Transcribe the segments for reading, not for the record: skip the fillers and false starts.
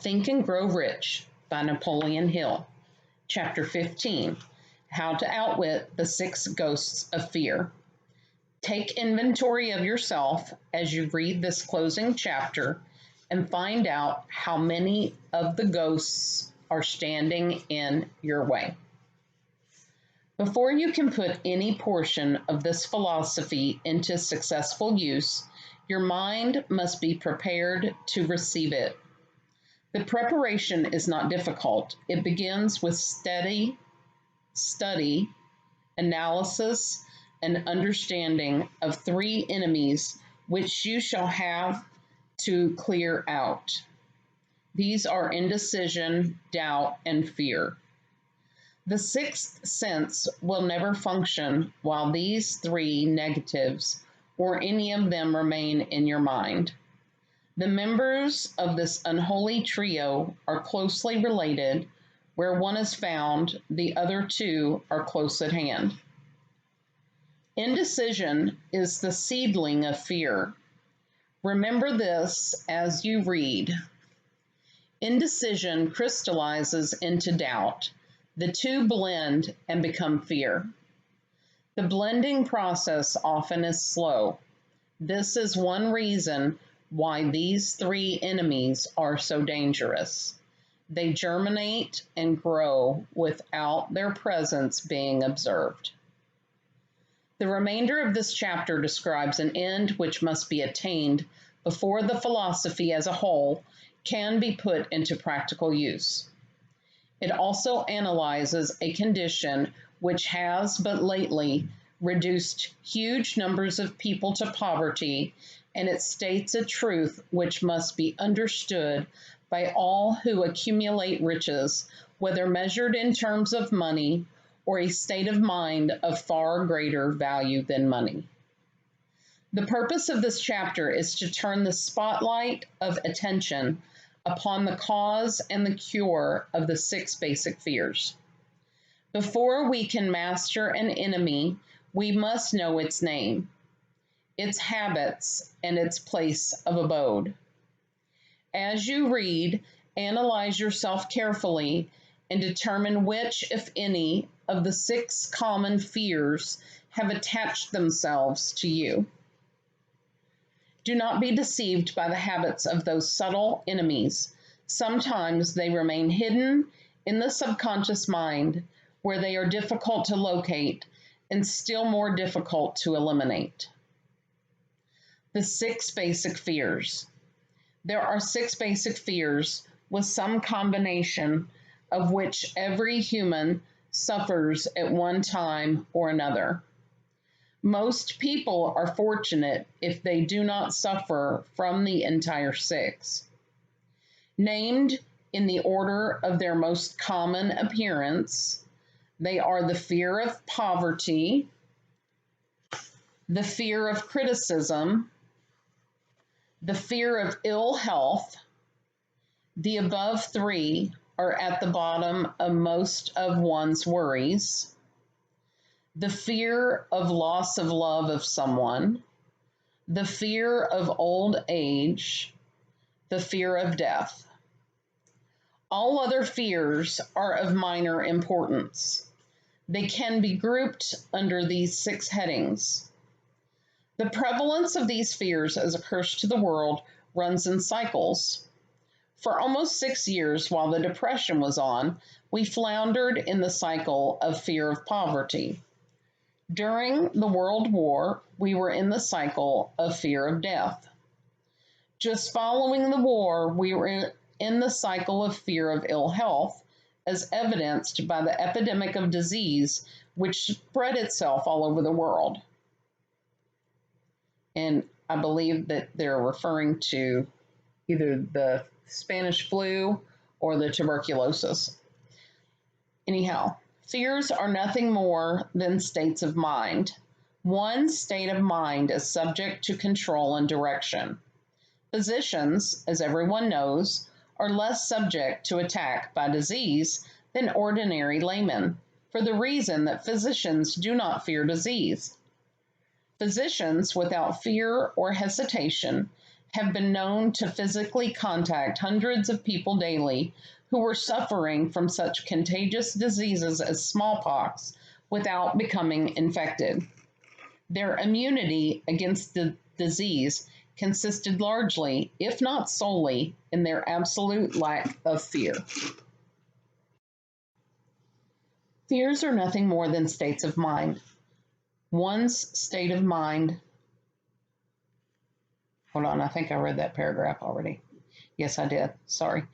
Think and Grow Rich by Napoleon Hill. Chapter 15, How to Outwit the Six Ghosts of Fear. Take inventory of yourself as you read this closing chapter and find out how many of the ghosts are standing in your way. Before you can put any portion of this philosophy into successful use, your mind must be prepared to receive it. The preparation is not difficult. It begins with steady study, analysis, and understanding of three enemies which you shall have to clear out. These are indecision, doubt, and fear. The sixth sense will never function while these three negatives or any of them remain in your mind. The members of this unholy trio are closely related. Where one is found, the other two are close at hand. Indecision is the seedling of fear. Remember this as you read. Indecision crystallizes into doubt. The two blend and become fear. The blending process often is slow. This is one reason why these three enemies are so dangerous. They germinate and grow without their presence being observed. The remainder of this chapter describes an end which must be attained before the philosophy as a whole can be put into practical use. It also analyzes a condition which has but lately reduced huge numbers of people to poverty, and it states a truth which must be understood by all who accumulate riches, whether measured in terms of money or a state of mind of far greater value than money. The purpose of this chapter is to turn the spotlight of attention upon the cause and the cure of the six basic fears. Before we can master an enemy, we must know its name, its habits, and its place of abode. As you read, analyze yourself carefully and determine which, if any, of the six common fears have attached themselves to you. Do not be deceived by the habits of those subtle enemies. Sometimes they remain hidden in the subconscious mind, where they are difficult to locate and still more difficult to eliminate. The six basic fears. There are six basic fears with some combination of which every human suffers at one time or another. Most people are fortunate if they do not suffer from the entire six. Named in the order of their most common appearance, they are the fear of poverty, the fear of criticism, the fear of ill health. The above three are at the bottom of most of one's worries. The fear of loss of love of someone, the fear of old age, the fear of death. All other fears are of minor importance. They can be grouped under these six headings. The prevalence of these fears as a curse to the world runs in cycles. For almost 6 years, while the Depression was on, we floundered in the cycle of fear of poverty. During the World War, we were in the cycle of fear of death. Just following the war, we were in the cycle of fear of ill health, as evidenced by the epidemic of disease which spread itself all over the world. And I believe that they're referring to either the Spanish flu or the tuberculosis. Anyhow, fears are nothing more than states of mind. One state of mind is subject to control and direction. Physicians, as everyone knows, are less subject to attack by disease than ordinary laymen, for the reason that physicians do not fear disease. Physicians, without fear or hesitation, have been known to physically contact hundreds of people daily who were suffering from such contagious diseases as smallpox without becoming infected. Their immunity against the disease consisted largely, if not solely, in their absolute lack of fear. Fears are nothing more than states of mind. One's state of mind. Hold on, I think I read that paragraph already. Yes, I did. Sorry.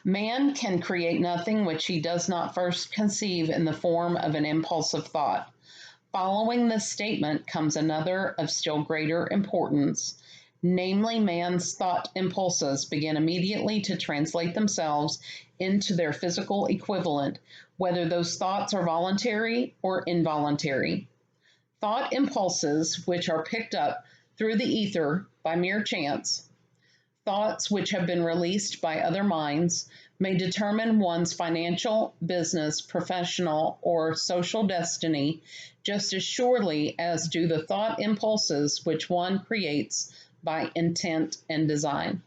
Man can create nothing which he does not first conceive in the form of an impulsive thought. Following this statement comes another of still greater importance, namely, man's thought impulses begin immediately to translate themselves into their physical equivalent, whether those thoughts are voluntary or involuntary. Thought impulses, which are picked up through the ether by mere chance, thoughts which have been released by other minds, may determine one's financial, business, professional, or social destiny just as surely as do the thought impulses which one creates by intent and design.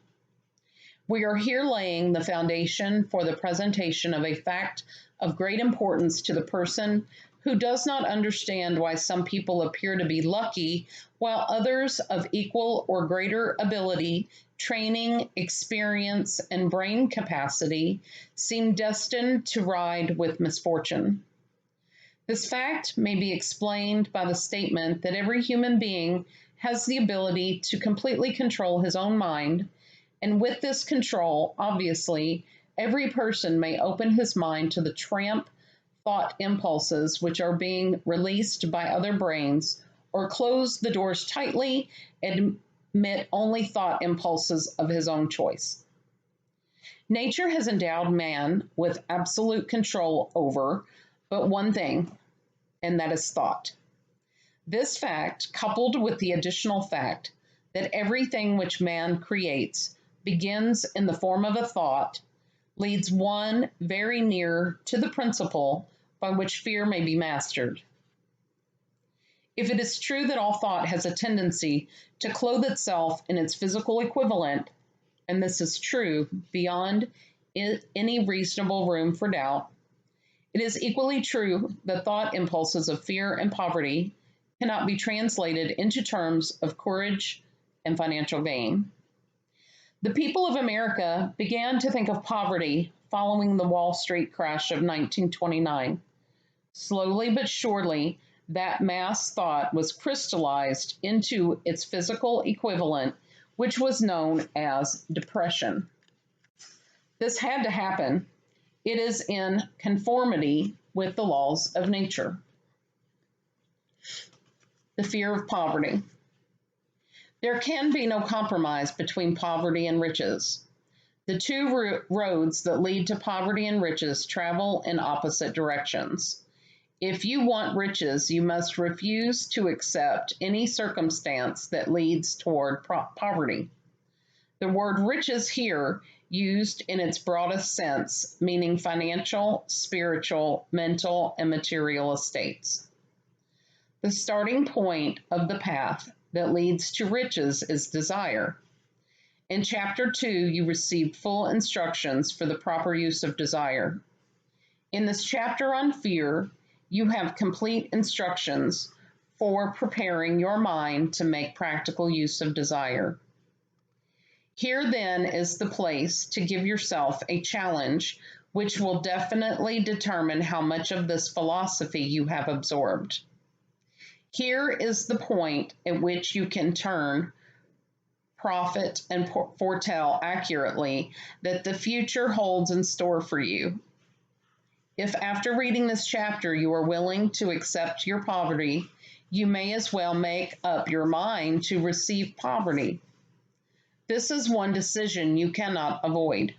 We are here laying the foundation for the presentation of a fact of great importance to the person who does not understand why some people appear to be lucky while others of equal or greater ability, training, experience, and brain capacity seem destined to ride with misfortune. This fact may be explained by the statement that every human being has the ability to completely control his own mind, and with this control, obviously, every person may open his mind to the tramp thought impulses which are being released by other brains, or close the doors tightly and admit only thought impulses of his own choice. Nature has endowed man with absolute control over but one thing, and that is thought. This fact, coupled with the additional fact that everything which man creates begins in the form of a thought, leads one very near to the principle by which fear may be mastered. If it is true that all thought has a tendency to clothe itself in its physical equivalent, and this is true beyond any reasonable room for doubt, it is equally true that thought impulses of fear and poverty cannot be translated into terms of courage and financial gain. The people of America began to think of poverty following the Wall Street crash of 1929. Slowly but surely, that mass thought was crystallized into its physical equivalent, which was known as depression. This had to happen. It is in conformity with the laws of nature. The fear of poverty. There can be no compromise between poverty and riches. The two roads that lead to poverty and riches travel in opposite directions. If you want riches, you must refuse to accept any circumstance that leads toward poverty. The word riches here, used in its broadest sense, meaning financial, spiritual, mental, and material estates. The starting point of the path that leads to riches is desire. In Chapter 2, you received full instructions for the proper use of desire. In this chapter on fear, you have complete instructions for preparing your mind to make practical use of desire. Here then is the place to give yourself a challenge which will definitely determine how much of this philosophy you have absorbed. Here is the point at which you can turn, profit, and foretell accurately that the future holds in store for you. If after reading this chapter you are willing to accept your poverty, you may as well make up your mind to receive poverty. This is one decision you cannot avoid.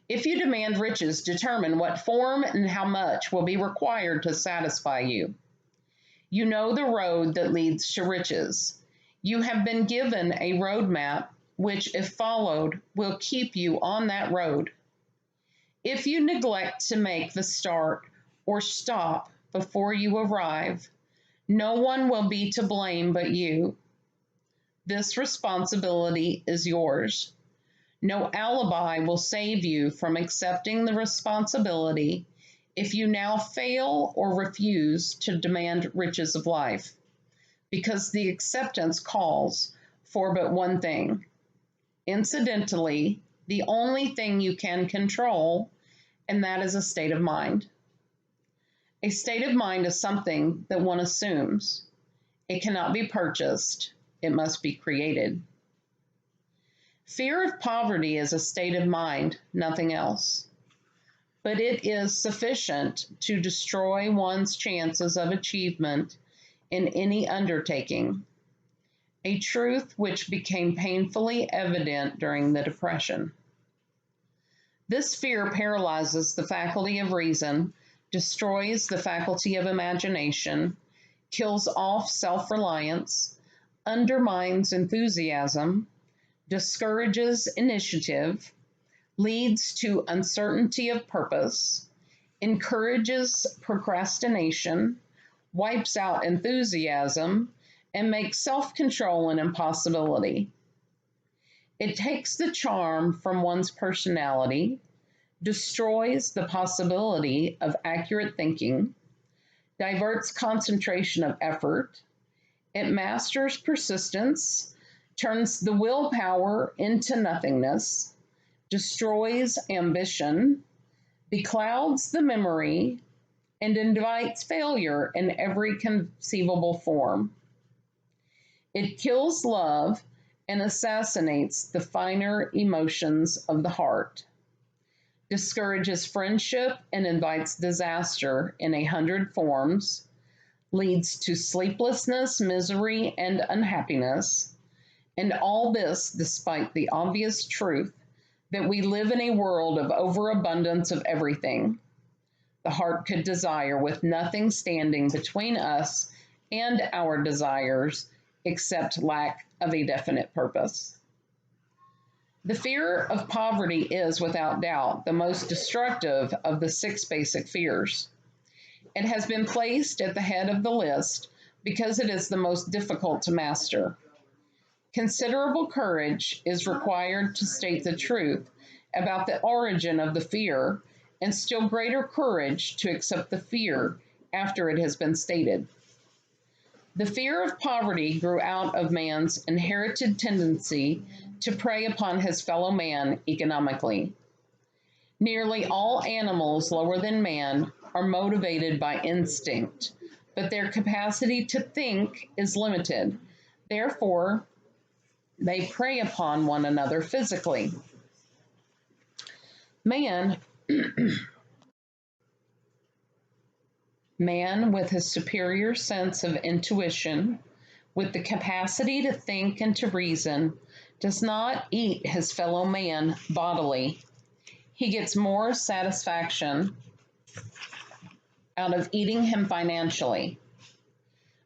If you demand riches, determine what form and how much will be required to satisfy you. You know the road that leads to riches. You have been given a roadmap which, if followed, will keep you on that road. If you neglect to make the start or stop before you arrive, no one will be to blame but you. This responsibility is yours. No alibi will save you from accepting the responsibility if you now fail or refuse to demand riches of life, because the acceptance calls for but one thing. Incidentally, the only thing you can control, and that is a state of mind. A state of mind is something that one assumes. It cannot be purchased, it must be created. Fear of poverty is a state of mind, nothing else. But it is sufficient to destroy one's chances of achievement in any undertaking, a truth which became painfully evident during the Depression. This fear paralyzes the faculty of reason, destroys the faculty of imagination, kills off self-reliance, undermines enthusiasm, discourages initiative, leads to uncertainty of purpose, encourages procrastination, wipes out enthusiasm, and makes self-control an impossibility. It takes the charm from one's personality, destroys the possibility of accurate thinking, diverts concentration of effort, it masters persistence, turns the willpower into nothingness, destroys ambition, beclouds the memory, and invites failure in every conceivable form. It kills love and assassinates the finer emotions of the heart, discourages friendship and invites disaster in 100 forms, leads to sleeplessness, misery, and unhappiness, and all this despite the obvious truth that we live in a world of overabundance of everything the heart could desire, with nothing standing between us and our desires except lack of a definite purpose. The fear of poverty is, without doubt, the most destructive of the 6 basic fears. It has been placed at the head of the list because it is the most difficult to master. Considerable courage is required to state the truth about the origin of the fear, and still greater courage to accept the fear after it has been stated. The fear of poverty grew out of man's inherited tendency to prey upon his fellow man economically. Nearly all animals lower than man are motivated by instinct, but their capacity to think is limited. Therefore, they prey upon one another physically. Man, with his superior sense of intuition, with the capacity to think and to reason, does not eat his fellow man bodily. He gets more satisfaction out of eating him financially.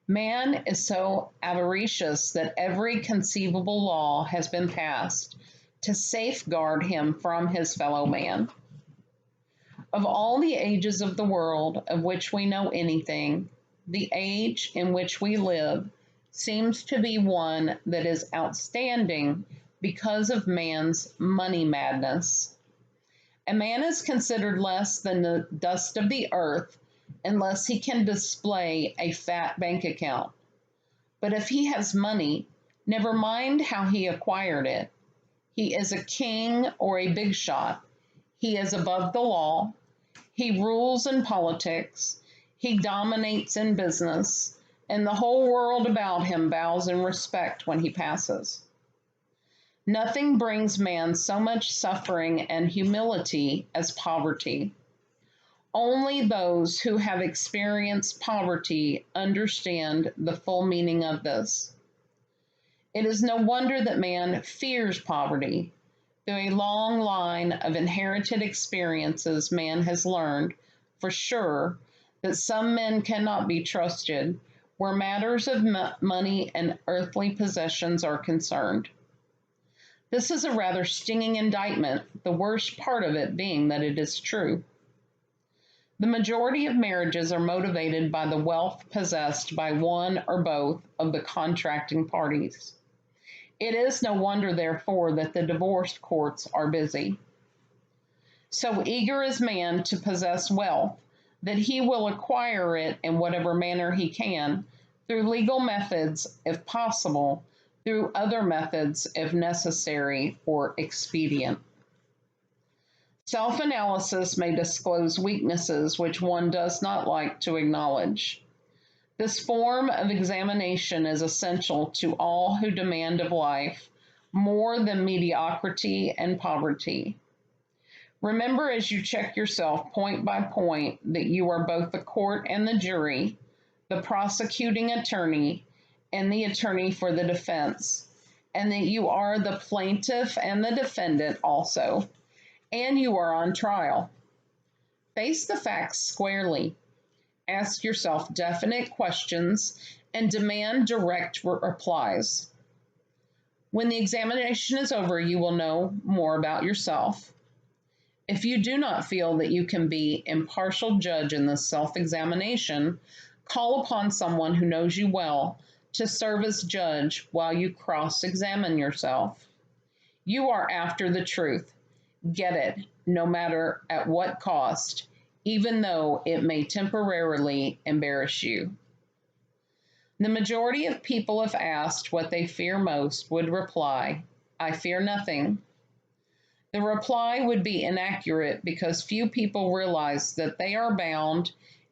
Man is so avaricious that every conceivable law has been passed to safeguard him from his fellow man. Of all the ages of the world of which we know anything, the age in which we live seems to be one that is outstanding because of man's money madness. A man is considered less than the dust of the earth unless he can display a fat bank account. But if he has money, never mind how he acquired it. He is a king or a big shot. He is above the law. He rules in politics. He dominates in business. And the whole world about him bows in respect when he passes. Nothing brings man so much suffering and humility as poverty. Only those who have experienced poverty understand the full meaning of this. It is no wonder that man fears poverty. Through a long line of inherited experiences, man has learned, for sure, that some men cannot be trusted where matters of money and earthly possessions are concerned. This is a rather stinging indictment, the worst part of it being that it is true. The majority of marriages are motivated by the wealth possessed by one or both of the contracting parties. It is no wonder, therefore, that the divorce courts are busy. So eager is man to possess wealth that he will acquire it in whatever manner he can, through legal methods if possible, through other methods if necessary or expedient. Self-analysis may disclose weaknesses which one does not like to acknowledge. This form of examination is essential to all who demand of life more than mediocrity and poverty. Remember as you check yourself point by point that you are both the court and the jury, the prosecuting attorney and the attorney for the defense, and that you are the plaintiff and the defendant also, and you are on trial. Face the facts squarely. Ask yourself definite questions and demand direct replies. When the examination is over, you will know more about yourself. If you do not feel that you can be impartial judge in this self-examination, call upon someone who knows you well to serve as judge while you cross-examine yourself. You are after the truth. Get it, no matter at what cost, even though it may temporarily embarrass you. The majority of people, if asked what they fear most, would reply, "I fear nothing." The reply would be inaccurate because few people realize that they are bound,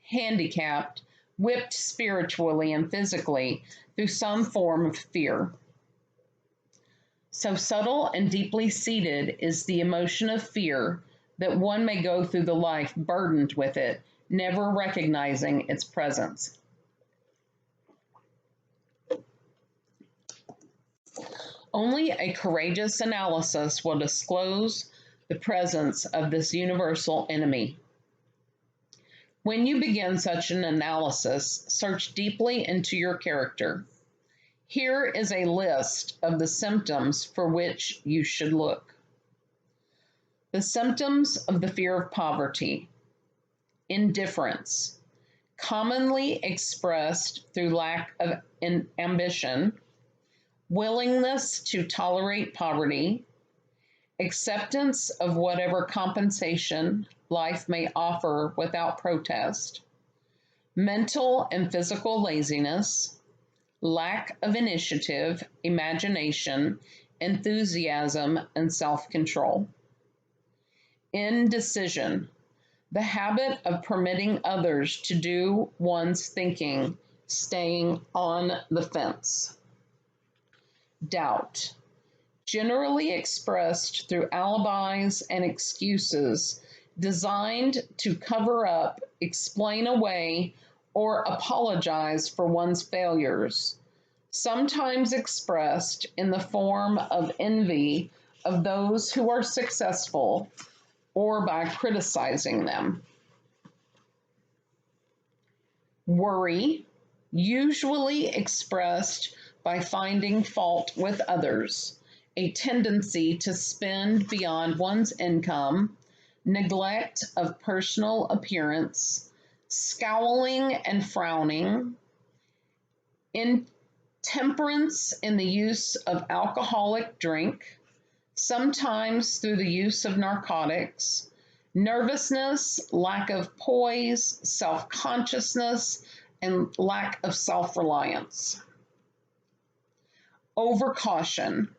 handicapped, whipped spiritually and physically through some form of fear. So subtle and deeply seated is the emotion of fear that one may go through the life burdened with it, never recognizing its presence. Only a courageous analysis will disclose the presence of this universal enemy. When you begin such an analysis, search deeply into your character. Here is a list of the symptoms for which you should look. The symptoms of the fear of poverty: indifference, commonly expressed through lack of ambition, willingness to tolerate poverty, acceptance of whatever compensation life may offer without protest, mental and physical laziness, lack of initiative, imagination, enthusiasm, and self-control. Indecision, the habit of permitting others to do one's thinking, staying on the fence. Doubt, generally expressed through alibis and excuses designed to cover up, explain away, or apologize for one's failures, sometimes expressed in the form of envy of those who are successful or by criticizing them. Worry, usually expressed by finding fault with others, a tendency to spend beyond one's income, neglect of personal appearance, scowling and frowning, intemperance in the use of alcoholic drink, sometimes through the use of narcotics, nervousness, lack of poise, self-consciousness, and lack of self-reliance. Overcaution,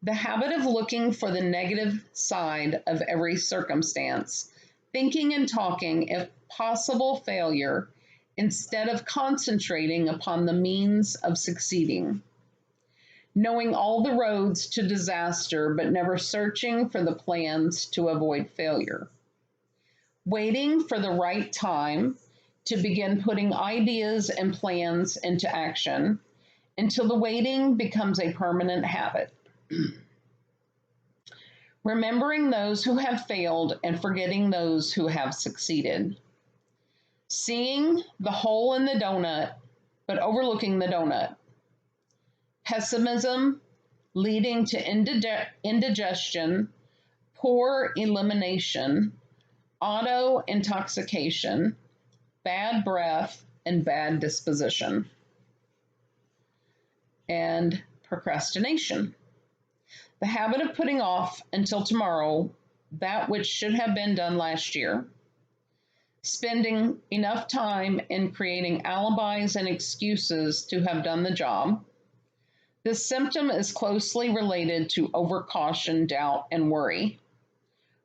the habit of looking for the negative side of every circumstance, thinking and talking if possible failure, instead of concentrating upon the means of succeeding. Knowing all the roads to disaster, but never searching for the plans to avoid failure. Waiting for the right time to begin putting ideas and plans into action until the waiting becomes a permanent habit. Remembering those who have failed and forgetting those who have succeeded. Seeing the hole in the donut, but overlooking the donut. Pessimism, leading to indigestion, poor elimination, auto-intoxication, bad breath, and bad disposition. And Procrastination. The habit of putting off until tomorrow that which should have been done last year. Spending enough time in creating alibis and excuses to have done the job. This symptom is closely related to overcaution, doubt, and worry.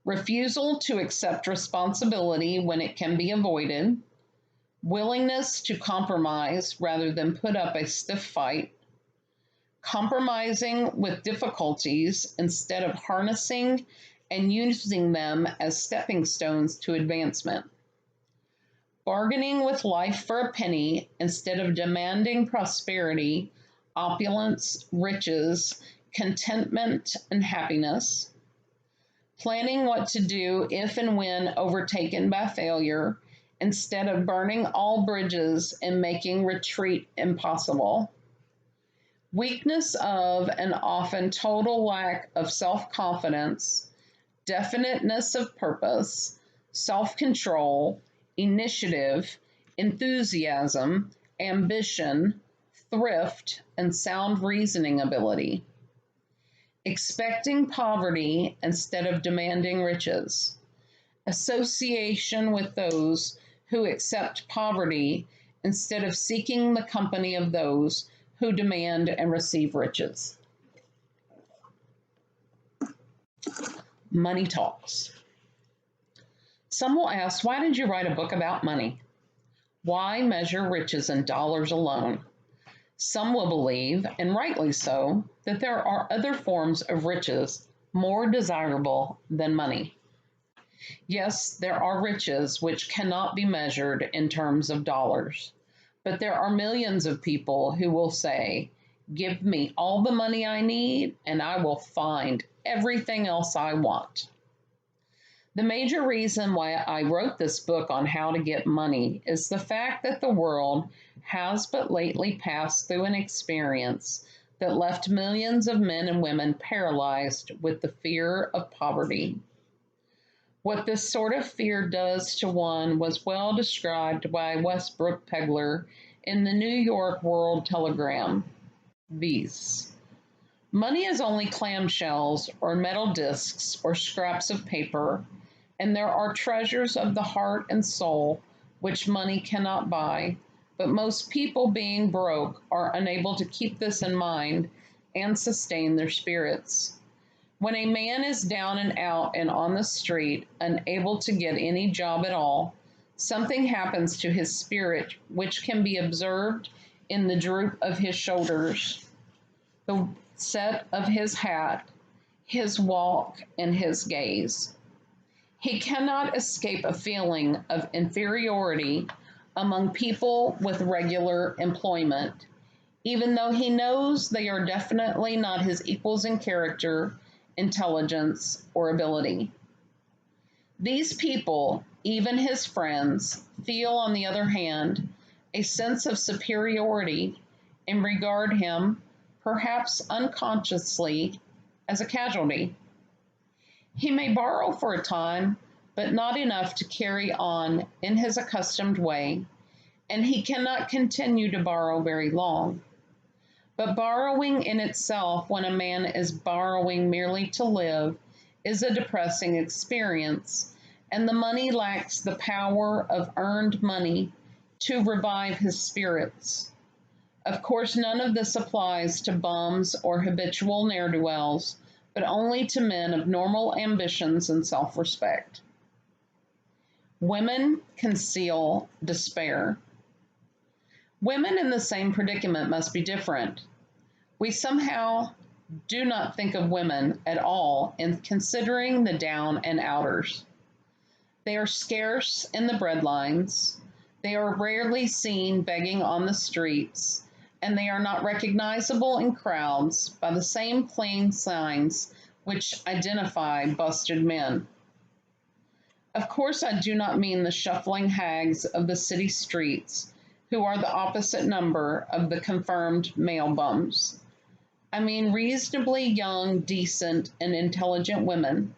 Refusal to accept responsibility when it can be avoided. Willingness to compromise rather than put up a stiff fight. Compromising with difficulties instead of harnessing and using them as stepping stones to advancement. Bargaining with life for a penny instead of demanding prosperity, opulence, riches, contentment, and happiness. Planning what to do if and when overtaken by failure instead of burning all bridges and making retreat impossible. Weakness of and often total lack of self-confidence, definiteness of purpose, self-control, initiative, enthusiasm, ambition, thrift, and sound reasoning ability. Expecting poverty instead of demanding riches. Association with those who accept poverty instead of seeking the company of those who demand and receive riches. Money talks. Some will ask, why did you write a book about money? Why measure riches in dollars alone? Some will believe, and rightly so, that there are other forms of riches more desirable than money. Yes, there are riches which cannot be measured in terms of dollars, but there are millions of people who will say, give me all the money I need and I will find everything else I want. The major reason why I wrote this book on how to get money is the fact that the world has but lately passed through an experience that left millions of men and women paralyzed with the fear of poverty. What this sort of fear does to one was well described by Westbrook Pegler in the New York World Telegram. These. Money is only clamshells or metal discs or scraps of paper, and there are treasures of the heart and soul which money cannot buy, but most people being broke are unable to keep this in mind and sustain their spirits. When a man is down and out and on the street, unable to get any job at all, something happens to his spirit which can be observed in the droop of his shoulders, the set of his hat, his walk, and his gaze. He cannot escape a feeling of inferiority among people with regular employment, even though he knows they are definitely not his equals in character, intelligence, or ability. These people, even his friends, feel, on the other hand, a sense of superiority and regard him, perhaps unconsciously, as a casualty. He may borrow for a time, but not enough to carry on in his accustomed way, and he cannot continue to borrow very long. But borrowing in itself, when a man is borrowing merely to live, is a depressing experience, and the money lacks the power of earned money to revive his spirits. Of course, none of this applies to bums or habitual ne'er-do-wells, but only to men of normal ambitions and self-respect. Women conceal despair. Women in the same predicament must be different. We somehow do not think of women at all in considering the down and outers. They are scarce in the breadlines. They are rarely seen begging on the streets, and they are not recognizable in crowds by the same plain signs which identify busted men. Of course, I do not mean the shuffling hags of the city streets, who are the opposite number of the confirmed male bums. I mean reasonably young, decent, and intelligent women.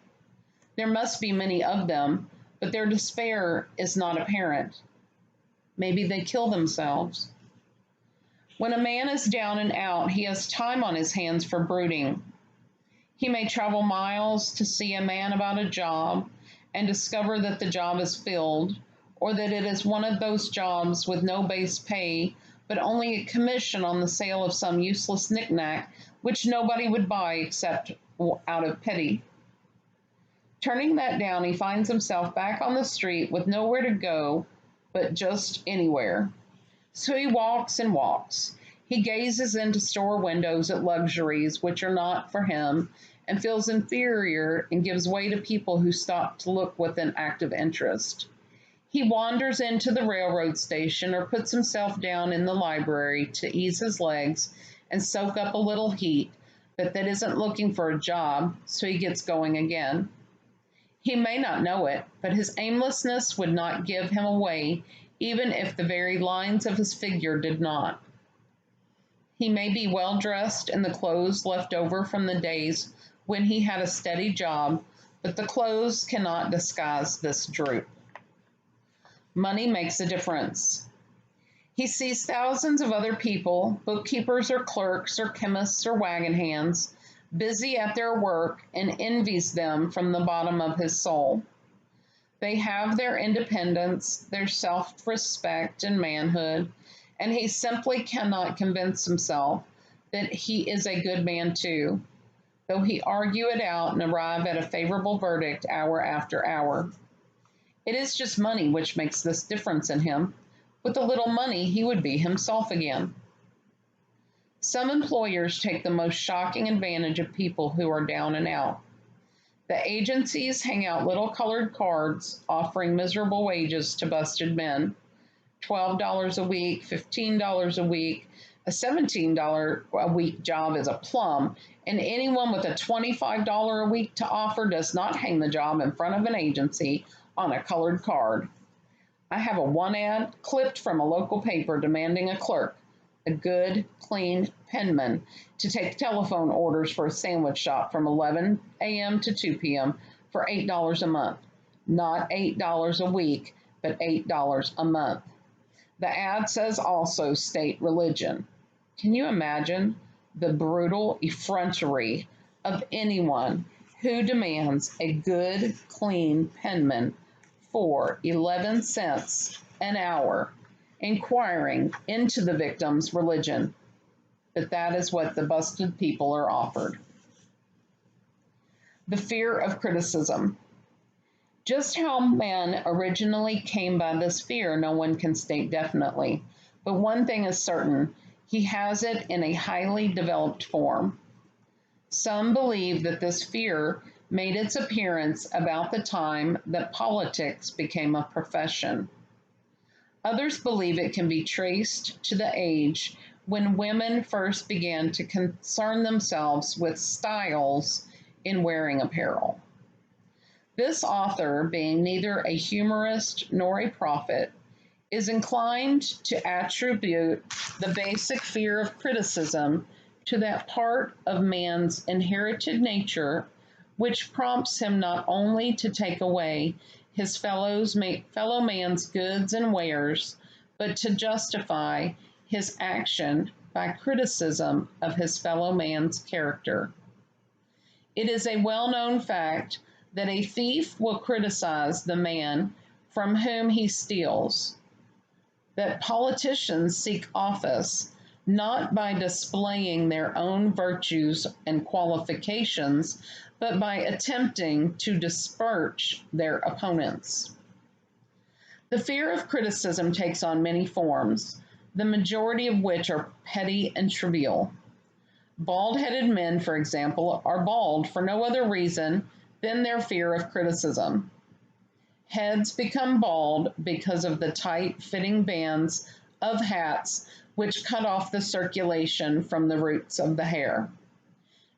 There must be many of them, but their despair is not apparent. Maybe they kill themselves. When a man is down and out, he has time on his hands for brooding. He may travel miles to see a man about a job and discover that the job is filled, or that it is one of those jobs with no base pay, but only a commission on the sale of some useless knickknack which nobody would buy except out of pity. Turning that down, he finds himself back on the street with nowhere to go but just anywhere. So he walks and walks. He gazes into store windows at luxuries which are not for him and feels inferior and gives way to people who stop to look with an active interest. He wanders into the railroad station or puts himself down in the library to ease his legs and soak up a little heat, but that isn't looking for a job, so he gets going again. He may not know it, but his aimlessness would not give him away, even if the very lines of his figure did not. He may be well dressed in the clothes left over from the days when he had a steady job, but the clothes cannot disguise this droop. Money makes a difference. He sees thousands of other people, bookkeepers or clerks or chemists or wagon hands, busy at their work and envies them from the bottom of his soul. They have their independence, their self-respect and manhood, and he simply cannot convince himself that he is a good man too, though he argue it out and arrive at a favorable verdict hour after hour. It is just money which makes this difference in him. With a little money, he would be himself again. Some employers take the most shocking advantage of people who are down and out. The agencies hang out little colored cards offering miserable wages to busted men. $12 a week, $15 a week. A $17 a week job is a plum, and anyone with a $25 a week to offer does not hang the job in front of an agency on a colored card. I have a one ad clipped from a local paper demanding a clerk, a good, clean penman, to take telephone orders for a sandwich shop from 11 a.m. to 2 p.m. for $8 a month. Not $8 a week, but $8 a month. The ad says also state religion. Can you imagine the brutal effrontery of anyone who demands a good, clean penman for 11 cents an hour, inquiring into the victim's religion? But that is what the busted people are offered. The fear of criticism. Just how man originally came by this fear, no one can state definitely. But one thing is certain, he has it in a highly developed form. Some believe that this fear made its appearance about the time that politics became a profession. Others believe it can be traced to the age when women first began to concern themselves with styles in wearing apparel. This author, being neither a humorist nor a prophet, is inclined to attribute the basic fear of criticism to that part of man's inherited nature which prompts him not only to take away his fellow man's goods and wares, but to justify his action by criticism of his fellow man's character. It is a well-known fact that a thief will criticize the man from whom he steals, that politicians seek office not by displaying their own virtues and qualifications, but by attempting to disparage their opponents. The fear of criticism takes on many forms, the majority of which are petty and trivial. Bald-headed men, for example, are bald for no other reason than their fear of criticism. Heads become bald because of the tight-fitting bands of hats which cut off the circulation from the roots of the hair.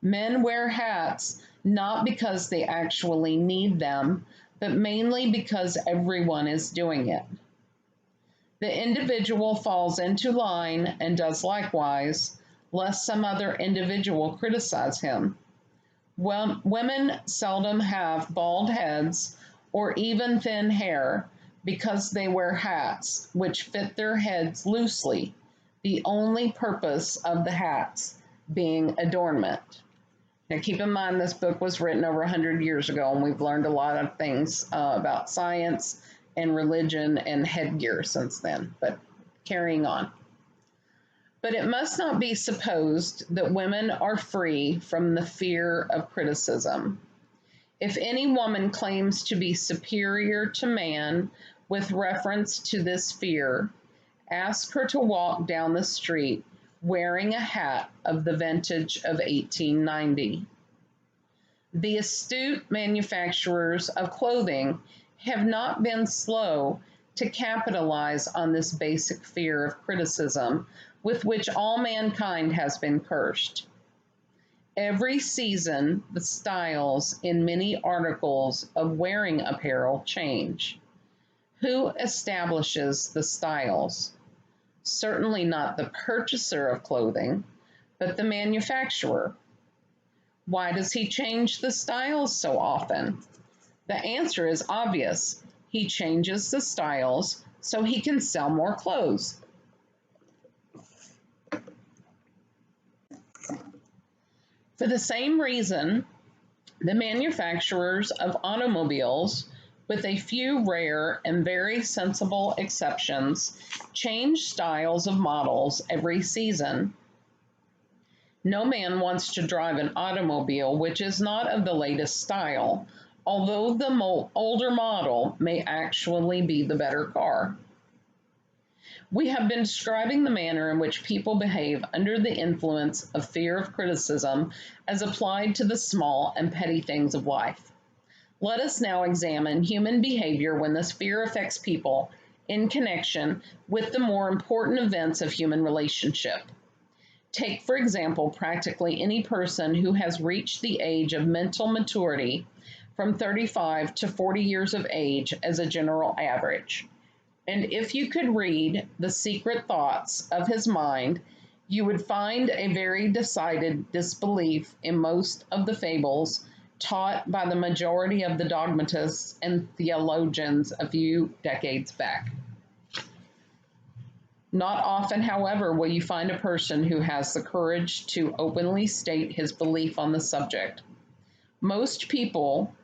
Men wear hats not because they actually need them, but mainly because everyone is doing it. The individual falls into line and does likewise, lest some other individual criticize him. Women seldom have bald heads or even thin hair because they wear hats which fit their heads loosely. the only purpose of the hats being adornment. Now, keep in mind, this book was written over 100 years ago, and we've learned a lot of things about science and religion and headgear since then, but carrying on. But it must not be supposed that women are free from the fear of criticism. If any woman claims to be superior to man with reference to this fear, ask her to walk down the street wearing a hat of the vintage of 1890. The astute manufacturers of clothing have not been slow to capitalize on this basic fear of criticism with which all mankind has been cursed. Every season, the styles in many articles of wearing apparel change. Who establishes the styles? Certainly not the purchaser of clothing, but the manufacturer. Why does he change the styles so often? The answer is obvious. He changes the styles so he can sell more clothes. For the same reason, the manufacturers of automobiles, with a few rare and very sensible exceptions, change styles of models every season. No man wants to drive an automobile which is not of the latest style, although the older model may actually be the better car. We have been describing the manner in which people behave under the influence of fear of criticism as applied to the small and petty things of life. Let us now examine human behavior when this fear affects people in connection with the more important events of human relationship. Take, for example, practically any person who has reached the age of mental maturity from 35 to 40 years of age as a general average. And if you could read the secret thoughts of his mind, you would find a very decided disbelief in most of the fables taught by the majority of the dogmatists and theologians a few decades back. Not often, however, will you find a person who has the courage to openly state his belief on the subject. Most people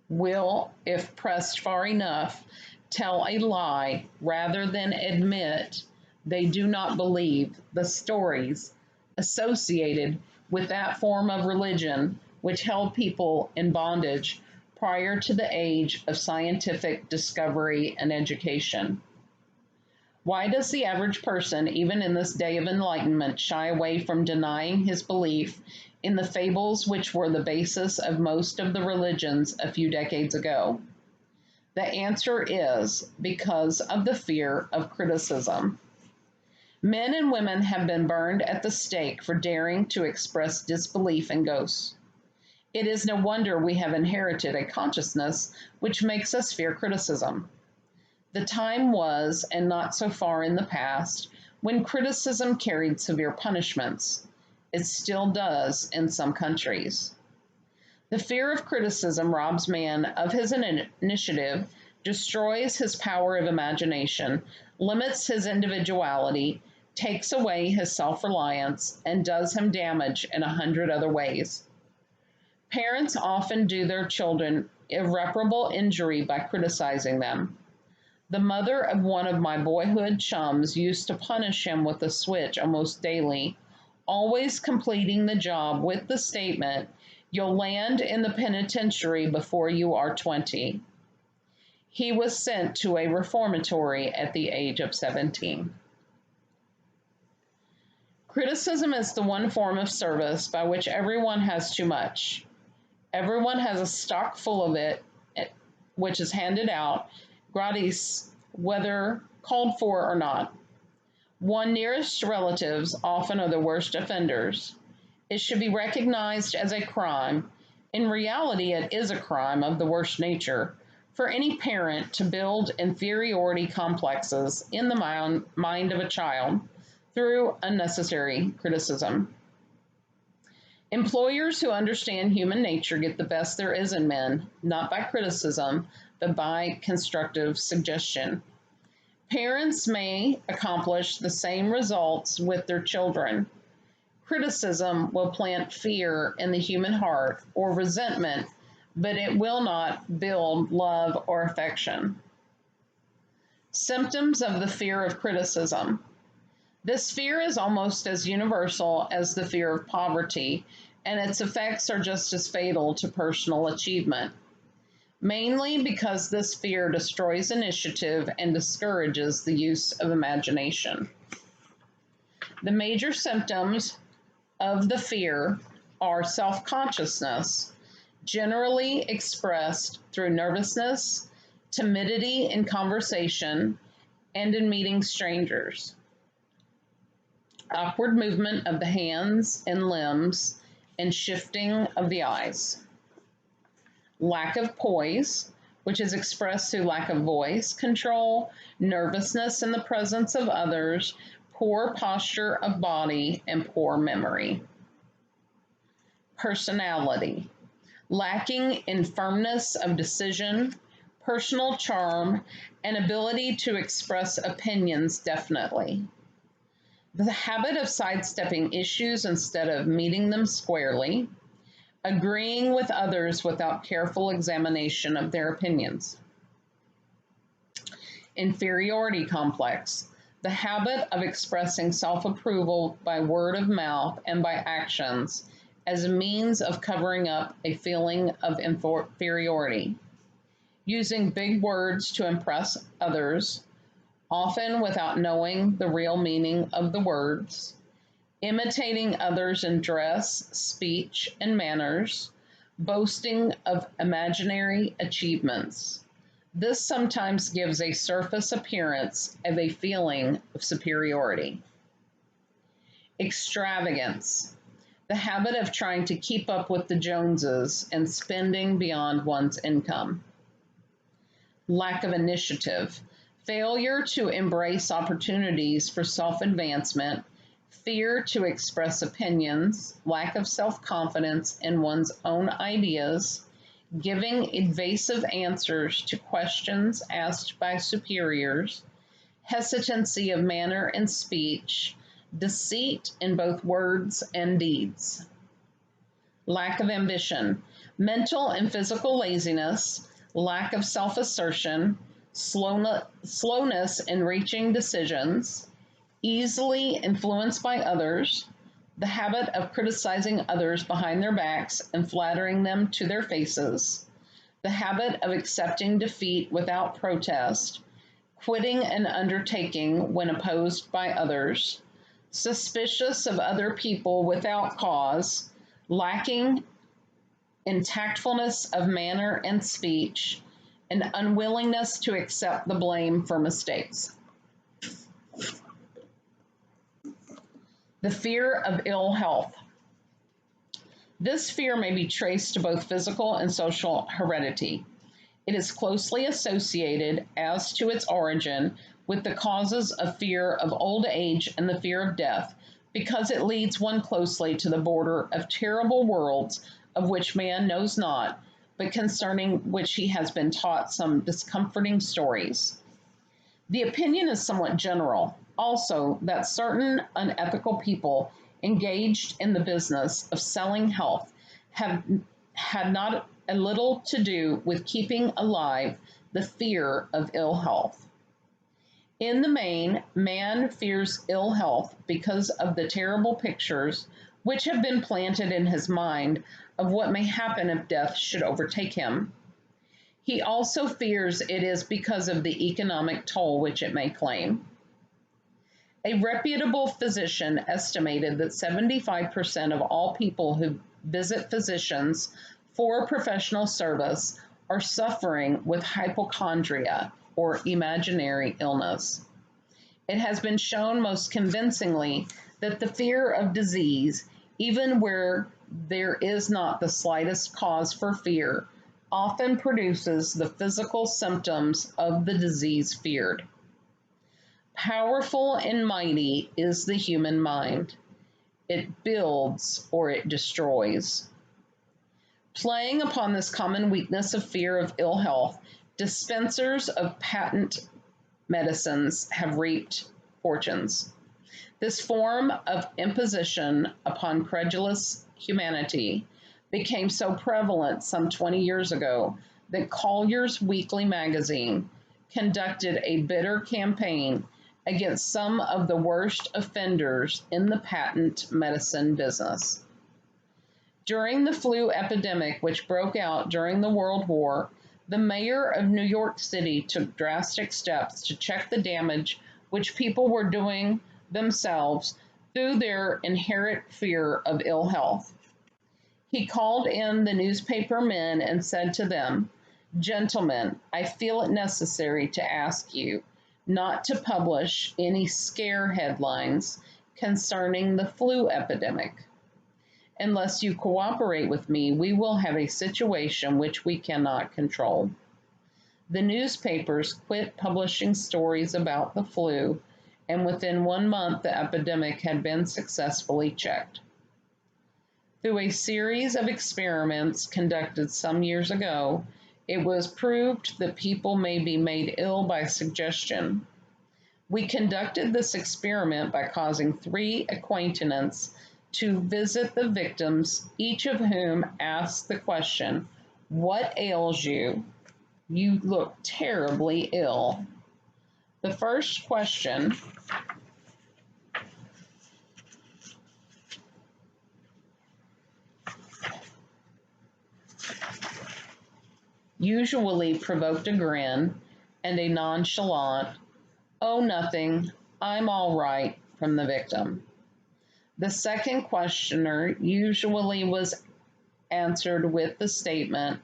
will, if pressed far enough, tell a lie rather than admit they do not believe the stories associated with that form of religion which held people in bondage prior to the age of scientific discovery and education. Why does the average person, even in this day of enlightenment, shy away from denying his belief in the fables which were the basis of most of the religions a few decades ago? The answer is because of the fear of criticism. Men and women have been burned at the stake for daring to express disbelief in ghosts. It is no wonder we have inherited a consciousness which makes us fear criticism. The time was, and not so far in the past, when criticism carried severe punishments. It still does in some countries. The fear of criticism robs man of his initiative, destroys his power of imagination, limits his individuality, takes away his self-reliance, and does him damage in 100 other ways. Parents often do their children irreparable injury by criticizing them. The mother of one of my boyhood chums used to punish him with a switch almost daily, always completing the job with the statement, "You'll land in the penitentiary before you are 20. He was sent to a reformatory at the age of 17. Criticism is the one form of service by which everyone has too much. Everyone has a stock full of it, which is handed out gratis, whether called for or not. One's nearest relatives often are the worst offenders. It should be recognized as a crime. In reality, it is a crime of the worst nature for any parent to build inferiority complexes in the mind of a child through unnecessary criticism. Employers who understand human nature get the best there is in men, not by criticism, but by constructive suggestion. Parents may accomplish the same results with their children. Criticism will plant fear in the human heart or resentment, but it will not build love or affection. Symptoms of the fear of criticism. This fear is almost as universal as the fear of poverty, and its effects are just as fatal to personal achievement, mainly because this fear destroys initiative and discourages the use of imagination. The major symptoms of the fear are self-consciousness, generally expressed through nervousness, timidity in conversation, and in meeting strangers. Awkward movement of the hands and limbs, and shifting of the eyes. Lack of poise, which is expressed through lack of voice control, nervousness in the presence of others, poor posture of body, and poor memory. Personality, lacking in firmness of decision, personal charm, and ability to express opinions definitely. The habit of sidestepping issues instead of meeting them squarely, agreeing with others without careful examination of their opinions. Inferiority complex, the habit of expressing self-approval by word of mouth and by actions as a means of covering up a feeling of inferiority, using big words to impress others, often without knowing the real meaning of the words, imitating others in dress, speech, and manners, boasting of imaginary achievements. This sometimes gives a surface appearance of a feeling of superiority. Extravagance, the habit of trying to keep up with the Joneses and spending beyond one's income. Lack of initiative, failure to embrace opportunities for self-advancement, fear to express opinions, lack of self-confidence in one's own ideas, giving evasive answers to questions asked by superiors, hesitancy of manner and speech, deceit in both words and deeds. Lack of ambition, mental and physical laziness, lack of self-assertion, slowness in reaching decisions, easily influenced by others, the habit of criticizing others behind their backs and flattering them to their faces, the habit of accepting defeat without protest, quitting an undertaking when opposed by others, suspicious of other people without cause, lacking in tactfulness of manner and speech, and unwillingness to accept the blame for mistakes. The fear of ill health. This fear may be traced to both physical and social heredity. It is closely associated as to its origin with the causes of fear of old age and the fear of death, because it leads one closely to the border of terrible worlds of which man knows not, but concerning which he has been taught some discomforting stories. The opinion is somewhat general, also, that certain unethical people engaged in the business of selling health have had not a little to do with keeping alive the fear of ill health. In the main, man fears ill health because of the terrible pictures which have been planted in his mind of what may happen if death should overtake him. He also fears it is because of the economic toll which it may claim. A reputable physician estimated that 75% of all people who visit physicians for professional service are suffering with hypochondria or imaginary illness. It has been shown most convincingly that the fear of disease, even where there is not the slightest cause for fear, often produces the physical symptoms of the disease feared. Powerful and mighty is the human mind. It builds or it destroys. Playing upon this common weakness of fear of ill health, dispensers of patent medicines have reaped fortunes. This form of imposition upon credulous humanity became so prevalent some 20 years ago that Collier's Weekly magazine conducted a bitter campaign against some of the worst offenders in the patent medicine business. During the flu epidemic, which broke out during the World War, the mayor of New York City took drastic steps to check the damage which people were doing themselves through their inherent fear of ill health. He called in the newspaper men and said to them, "Gentlemen, I feel it necessary to ask you not to publish any scare headlines concerning the flu epidemic. Unless you cooperate with me, we will have a situation which we cannot control." The newspapers quit publishing stories about the flu, and within 1 month the epidemic had been successfully checked. Through a series of experiments conducted some years ago, it was proved that people may be made ill by suggestion. We conducted this experiment by causing 3 acquaintances to visit the victims, each of whom asked the question, "What ails you? You look terribly ill." The first question usually provoked a grin and a nonchalant, "Oh, nothing, I'm all right," from the victim. The second questioner usually was answered with the statement,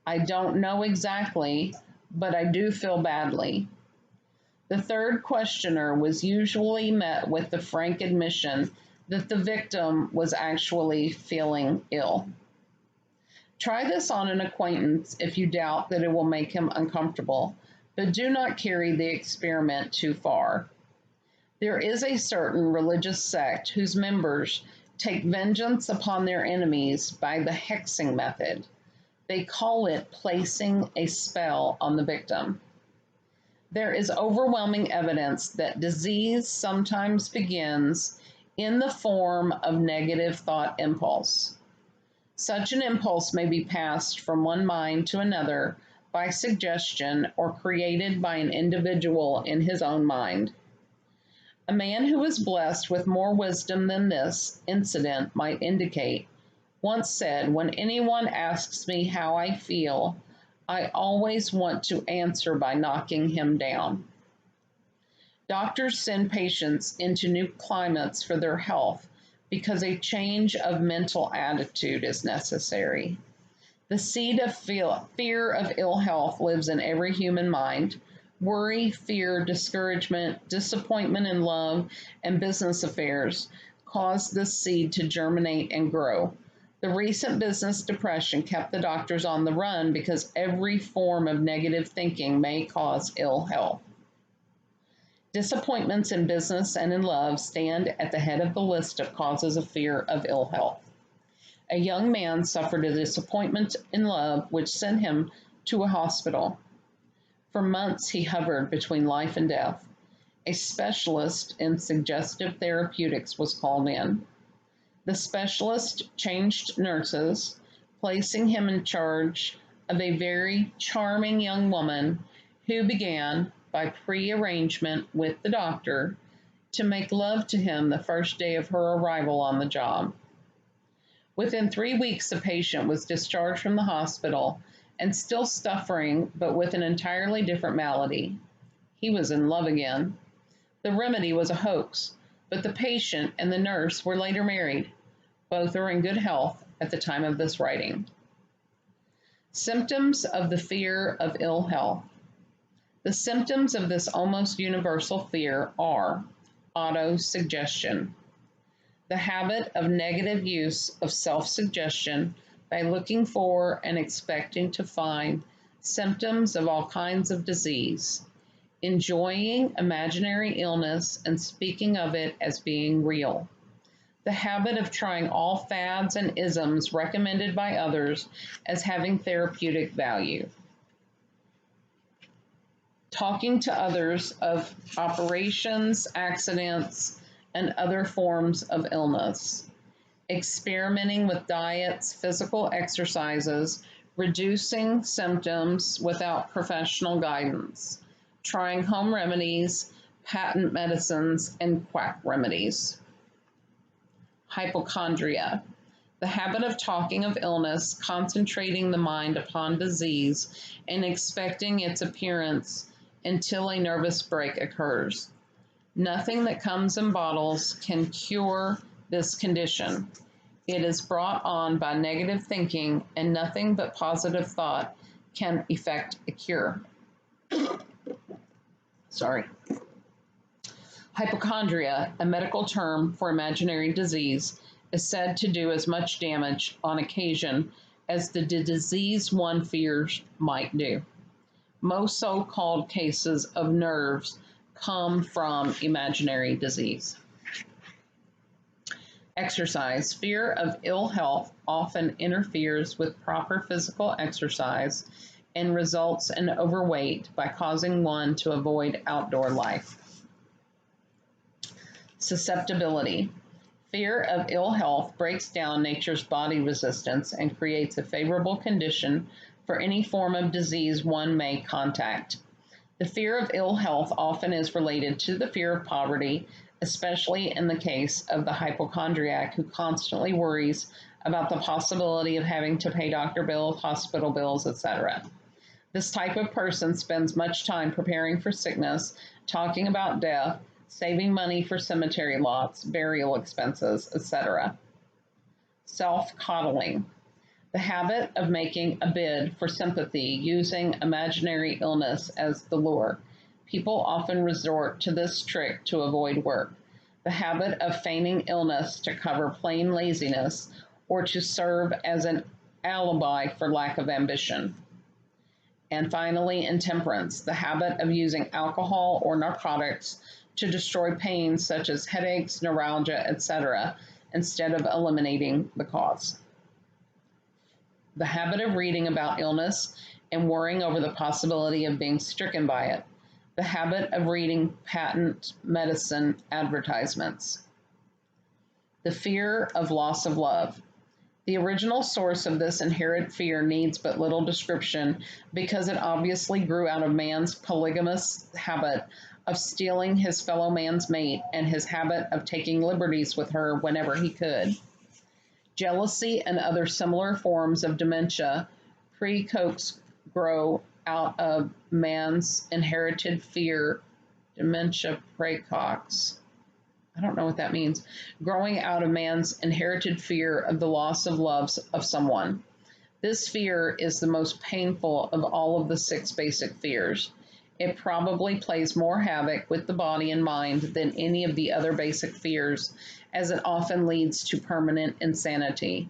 "I don't know exactly, but I do feel badly." The third questioner was usually met with the frank admission that the victim was actually feeling ill. Try this on an acquaintance if you doubt that it will make him uncomfortable, but do not carry the experiment too far. There is a certain religious sect whose members take vengeance upon their enemies by the hexing method. They call it placing a spell on the victim. There is overwhelming evidence that disease sometimes begins in the form of negative thought impulse. Such an impulse may be passed from one mind to another by suggestion or created by an individual in his own mind. A man who is blessed with more wisdom than this incident might indicate once said, "When anyone asks me how I feel, I always want to answer by knocking him down." Doctors send patients into new climates for their health because a change of mental attitude is necessary. The seed of fear of ill health lives in every human mind. Worry, fear, discouragement, disappointment in love and business affairs cause this seed to germinate and grow. The recent business depression kept the doctors on the run because every form of negative thinking may cause ill health. Disappointments in business and in love stand at the head of the list of causes of fear of ill health. A young man suffered a disappointment in love which sent him to a hospital. For months he hovered between life and death. A specialist in suggestive therapeutics was called in. The specialist changed nurses, placing him in charge of a very charming young woman who began, by pre-arrangement with the doctor, to make love to him the first day of her arrival on the job. Within 3 weeks, the patient was discharged from the hospital and still suffering, but with an entirely different malady. He was in love again. The remedy was a hoax, but the patient and the nurse were later married. Both are in good health at the time of this writing. Symptoms of the fear of ill health. The symptoms of this almost universal fear are autosuggestion, the habit of negative use of self-suggestion by looking for and expecting to find symptoms of all kinds of disease, enjoying imaginary illness and speaking of it as being real, the habit of trying all fads and isms recommended by others as having therapeutic value. talking to others of operations, accidents, and other forms of illness, experimenting with diets, physical exercises, reducing symptoms without professional guidance, trying home remedies, patent medicines, and quack remedies. Hypochondria, the habit of talking of illness, concentrating the mind upon disease, and expecting its appearance until a nervous break occurs. Nothing that comes in bottles can cure this condition. It is brought on by negative thinking, and nothing but positive thought can effect a cure. Sorry. Hypochondria, a medical term for imaginary disease, is said to do as much damage on occasion as the disease one fears might do. Most so-called cases of nerves come from imaginary disease. Exercise. Fear of ill health often interferes with proper physical exercise and results in overweight by causing one to avoid outdoor life. Susceptibility. Fear of ill health breaks down nature's body resistance and creates a favorable condition for any form of disease one may contract. The fear of ill health often is related to the fear of poverty, especially in the case of the hypochondriac who constantly worries about the possibility of having to pay doctor bills, hospital bills, etc. This type of person spends much time preparing for sickness, talking about death, saving money for cemetery lots, burial expenses, etc. Self-coddling. The habit of making a bid for sympathy using imaginary illness as the lure. People often resort to this trick to avoid work. The habit of feigning illness to cover plain laziness or to serve as an alibi for lack of ambition. And finally, intemperance, the habit of using alcohol or narcotics to destroy pain such as headaches, neuralgia, etc., instead of eliminating the cause. The habit of reading about illness and worrying over the possibility of being stricken by it. The habit of reading patent medicine advertisements. The fear of loss of love. The original source of this inherent fear needs but little description because it obviously grew out of man's polygamous habit of stealing his fellow man's mate and his habit of taking liberties with her whenever he could. Jealousy and other similar forms of dementia precox grow out of man's inherited fear. Dementia precox. I don't know what that means. Growing out of man's inherited fear of the loss of love of someone. This fear is the most painful of all of the 6 basic fears. It probably plays more havoc with the body and mind than any of the other basic fears, as it often leads to permanent insanity.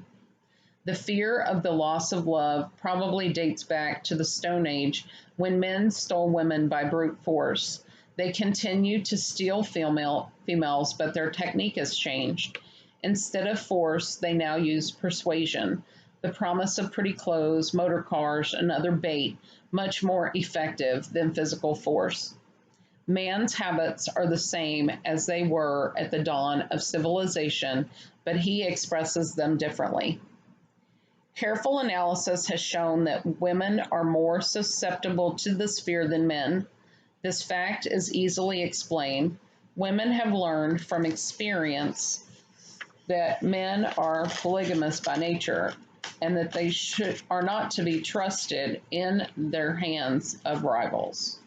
The fear of the loss of love probably dates back to the Stone Age when men stole women by brute force. They continue to steal females, but their technique has changed. Instead of force, they now use persuasion, the promise of pretty clothes, motor cars, and other bait, much more effective than physical force. Man's habits are the same as they were at the dawn of civilization, but he expresses them differently. Careful analysis has shown that women are more susceptible to this fear than men. This fact is easily explained. Women have learned from experience that men are polygamous by nature and that they are not to be trusted in their hands of rivals.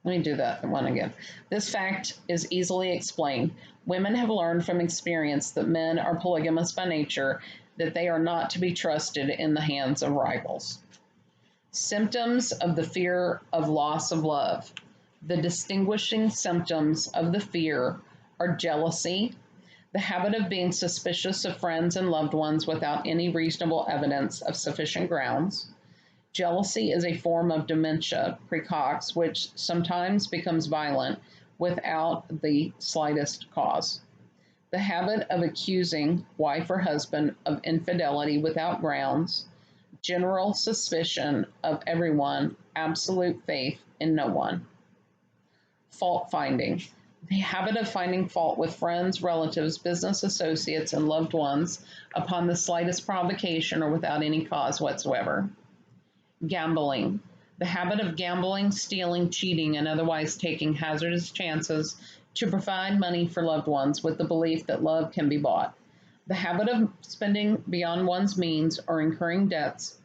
Let me do that one again. This fact is easily explained. Women have learned from experience that men are polygamous by nature, that they are not to be trusted in the hands of rivals. Symptoms of the fear of loss of love. The distinguishing symptoms of the fear are jealousy, the habit of being suspicious of friends and loved ones without any reasonable evidence of sufficient grounds. Jealousy is a form of dementia precox, which sometimes becomes violent without the slightest cause. The habit of accusing wife or husband of infidelity without grounds. general suspicion of everyone, absolute faith in no one. Fault finding. The habit of finding fault with friends, relatives, business associates, and loved ones upon the slightest provocation or without any cause whatsoever. Gambling. The habit of gambling, stealing, cheating, and otherwise taking hazardous chances to provide money for loved ones with the belief that love can be bought. The habit of spending beyond one's means or incurring debts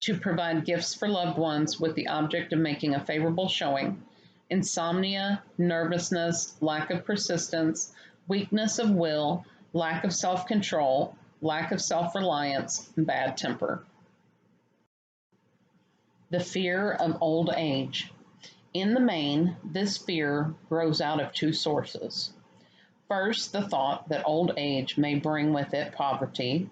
to provide gifts for loved ones with the object of making a favorable showing. Insomnia, nervousness, lack of persistence, weakness of will, lack of self-control, lack of self-reliance, and bad temper. The fear of old age. In the main, this fear grows out of two sources. First, the thought that old age may bring with it poverty.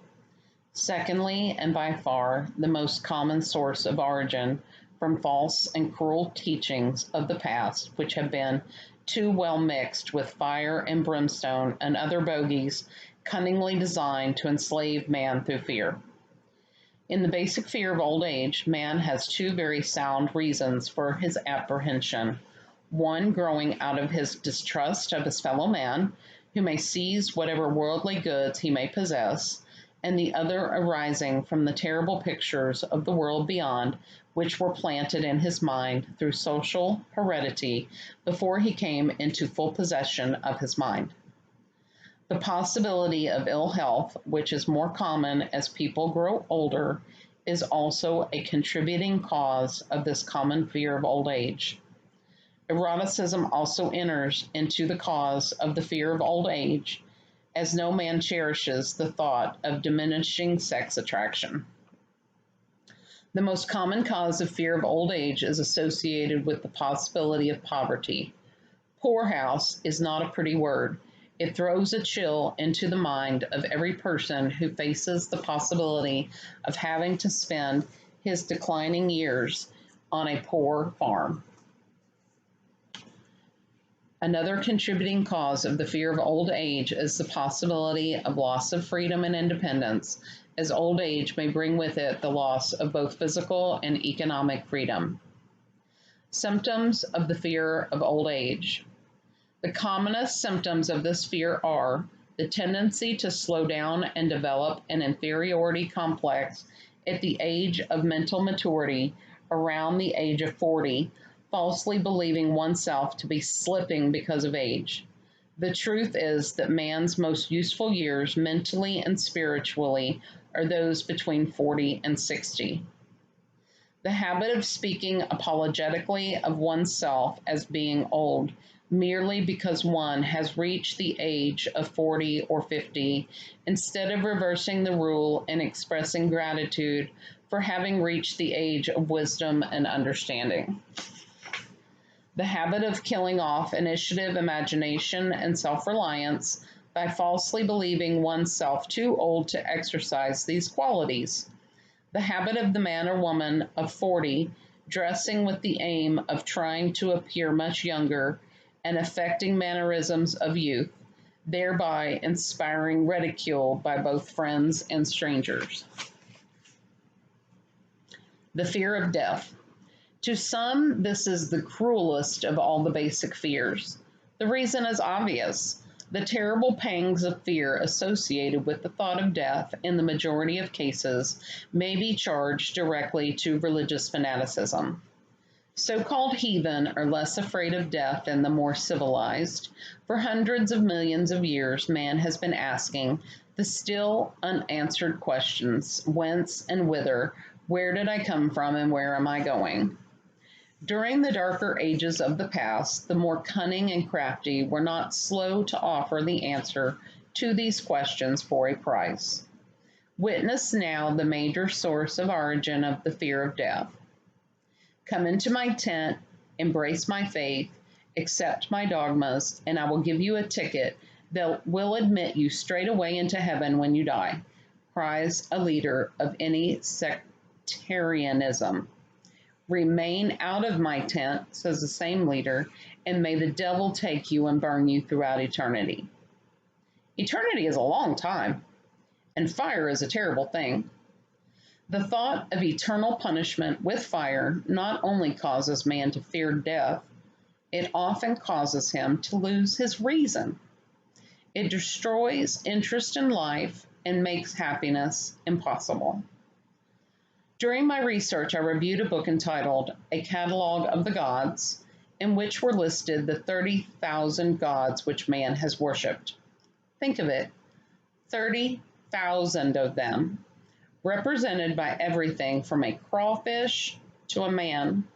Secondly, and by far the most common source of origin, from false and cruel teachings of the past, which have been too well mixed with fire and brimstone and other bogies cunningly designed to enslave man through fear. In the basic fear of old age, man has two very sound reasons for his apprehension. One growing out of his distrust of his fellow man, who may seize whatever worldly goods he may possess, and the other arising from the terrible pictures of the world beyond, which were planted in his mind through social heredity before he came into full possession of his mind. The possibility of ill health, which is more common as people grow older, is also a contributing cause of this common fear of old age. Eroticism also enters into the cause of the fear of old age, as no man cherishes the thought of diminishing sex attraction. The most common cause of fear of old age is associated with the possibility of poverty. Poorhouse is not a pretty word. It throws a chill into the mind of every person who faces the possibility of having to spend his declining years on a poor farm. Another contributing cause of the fear of old age is the possibility of loss of freedom and independence, as old age may bring with it the loss of both physical and economic freedom. Symptoms of the fear of old age. The commonest symptoms of this fear are the tendency to slow down and develop an inferiority complex at the age of mental maturity, around the age of 40, falsely believing oneself to be slipping because of age. The truth is that man's most useful years mentally and spiritually are those between 40 and 60. The habit of speaking apologetically of oneself as being old merely because one has reached the age of 40 or 50, instead of reversing the rule and expressing gratitude for having reached the age of wisdom and understanding. The habit of killing off initiative, imagination, and self-reliance by falsely believing oneself too old to exercise these qualities. The habit of the man or woman of 40 dressing with the aim of trying to appear much younger and affecting mannerisms of youth, thereby inspiring ridicule by both friends and strangers. The fear of death. To some, this is the cruelest of all the basic fears. The reason is obvious. The terrible pangs of fear associated with the thought of death in the majority of cases may be charged directly to religious fanaticism. So-called heathen are less afraid of death than the more civilized. For hundreds of millions of years, man has been asking the still unanswered questions: whence and whither, where did I come from, and where am I going? During the darker ages of the past, the more cunning and crafty were not slow to offer the answer to these questions for a price. Witness now the major source of origin of the fear of death. Come into my tent, embrace my faith, accept my dogmas, and I will give you a ticket that will admit you straight away into heaven when you die, cries a leader of any sectarianism. Remain out of my tent, says the same leader, and may the devil take you and burn you throughout eternity. Eternity is a long time, and fire is a terrible thing. The thought of eternal punishment with fire not only causes man to fear death, it often causes him to lose his reason. It destroys interest in life and makes happiness impossible. During my research, I reviewed a book entitled A Catalog of the Gods, in which were listed the 30,000 gods which man has worshipped. Think of it, 30,000 of them, represented by everything from a crawfish to a man.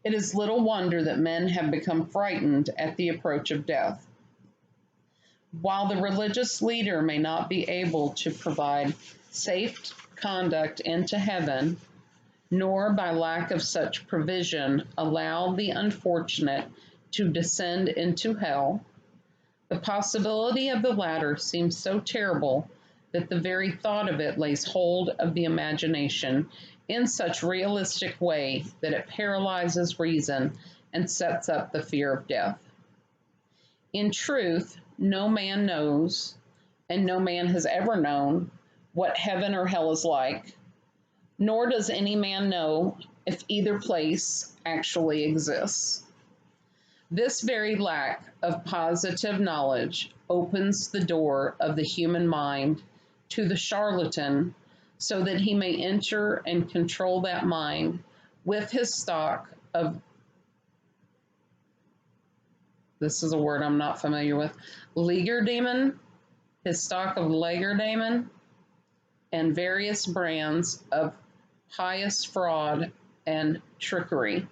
It is little wonder that men have become frightened at the approach of death. While the religious leader may not be able to provide safe conduct into heaven, nor by lack of such provision allow the unfortunate to descend into hell, the possibility of the latter seems so terrible that the very thought of it lays hold of the imagination in such realistic way that it paralyzes reason and sets up the fear of death. In truth, no man knows, and no man has ever known, what heaven or hell is like, nor does any man know if either place actually exists. This very lack of positive knowledge opens the door of the human mind to the charlatan so that he may enter and control that mind with his stock of, this is a word I'm not familiar with, legerdemon, his stock of legerdemon, and various brands of pious fraud and trickery.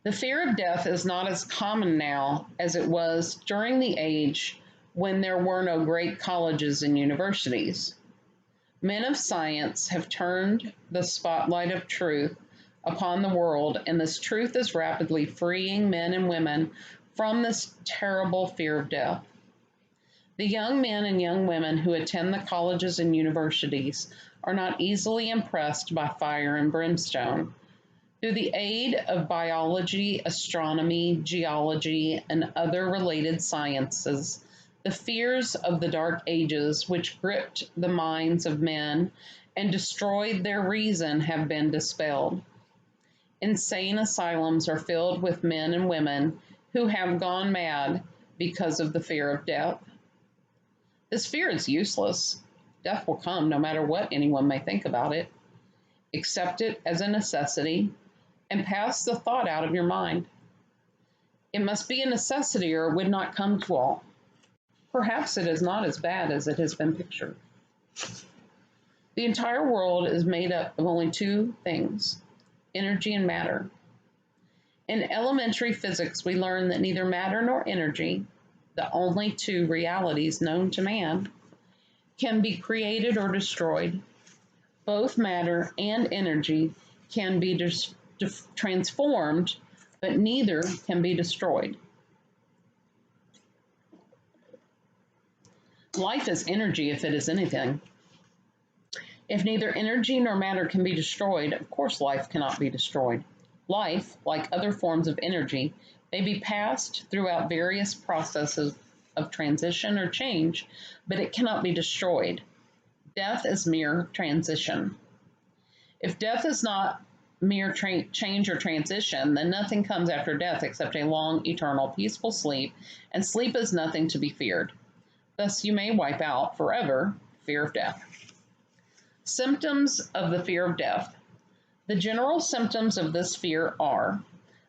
The fear of death is not as common now as it was during the age when there were no great colleges and universities. Men of science have turned the spotlight of truth upon the world, and this truth is rapidly freeing men and women from this terrible fear of death. The young men and young women who attend the colleges and universities are not easily impressed by fire and brimstone. Through the aid of biology, astronomy, geology, and other related sciences, the fears of the Dark Ages, which gripped the minds of men and destroyed their reason, have been dispelled. Insane asylums are filled with men and women who have gone mad because of the fear of death. This fear is useless. Death will come no matter what anyone may think about it. Accept it as a necessity and pass the thought out of your mind. It must be a necessity or it would not come to all. Perhaps it is not as bad as it has been pictured. The entire world is made up of only two things, energy and matter. In elementary physics, we learn that neither matter nor energy, the only two realities known to man, can be created or destroyed. Both matter and energy can be transformed, but neither can be destroyed. Life is energy if it is anything. If neither energy nor matter can be destroyed, of course life cannot be destroyed. Life, like other forms of energy, may be passed throughout various processes of transition or change, but it cannot be destroyed. Death is mere transition. If death is not mere change or transition, then nothing comes after death except a long, eternal, peaceful sleep, and sleep is nothing to be feared. Thus, you may wipe out forever fear of death. Symptoms of the fear of death. The general symptoms of this fear are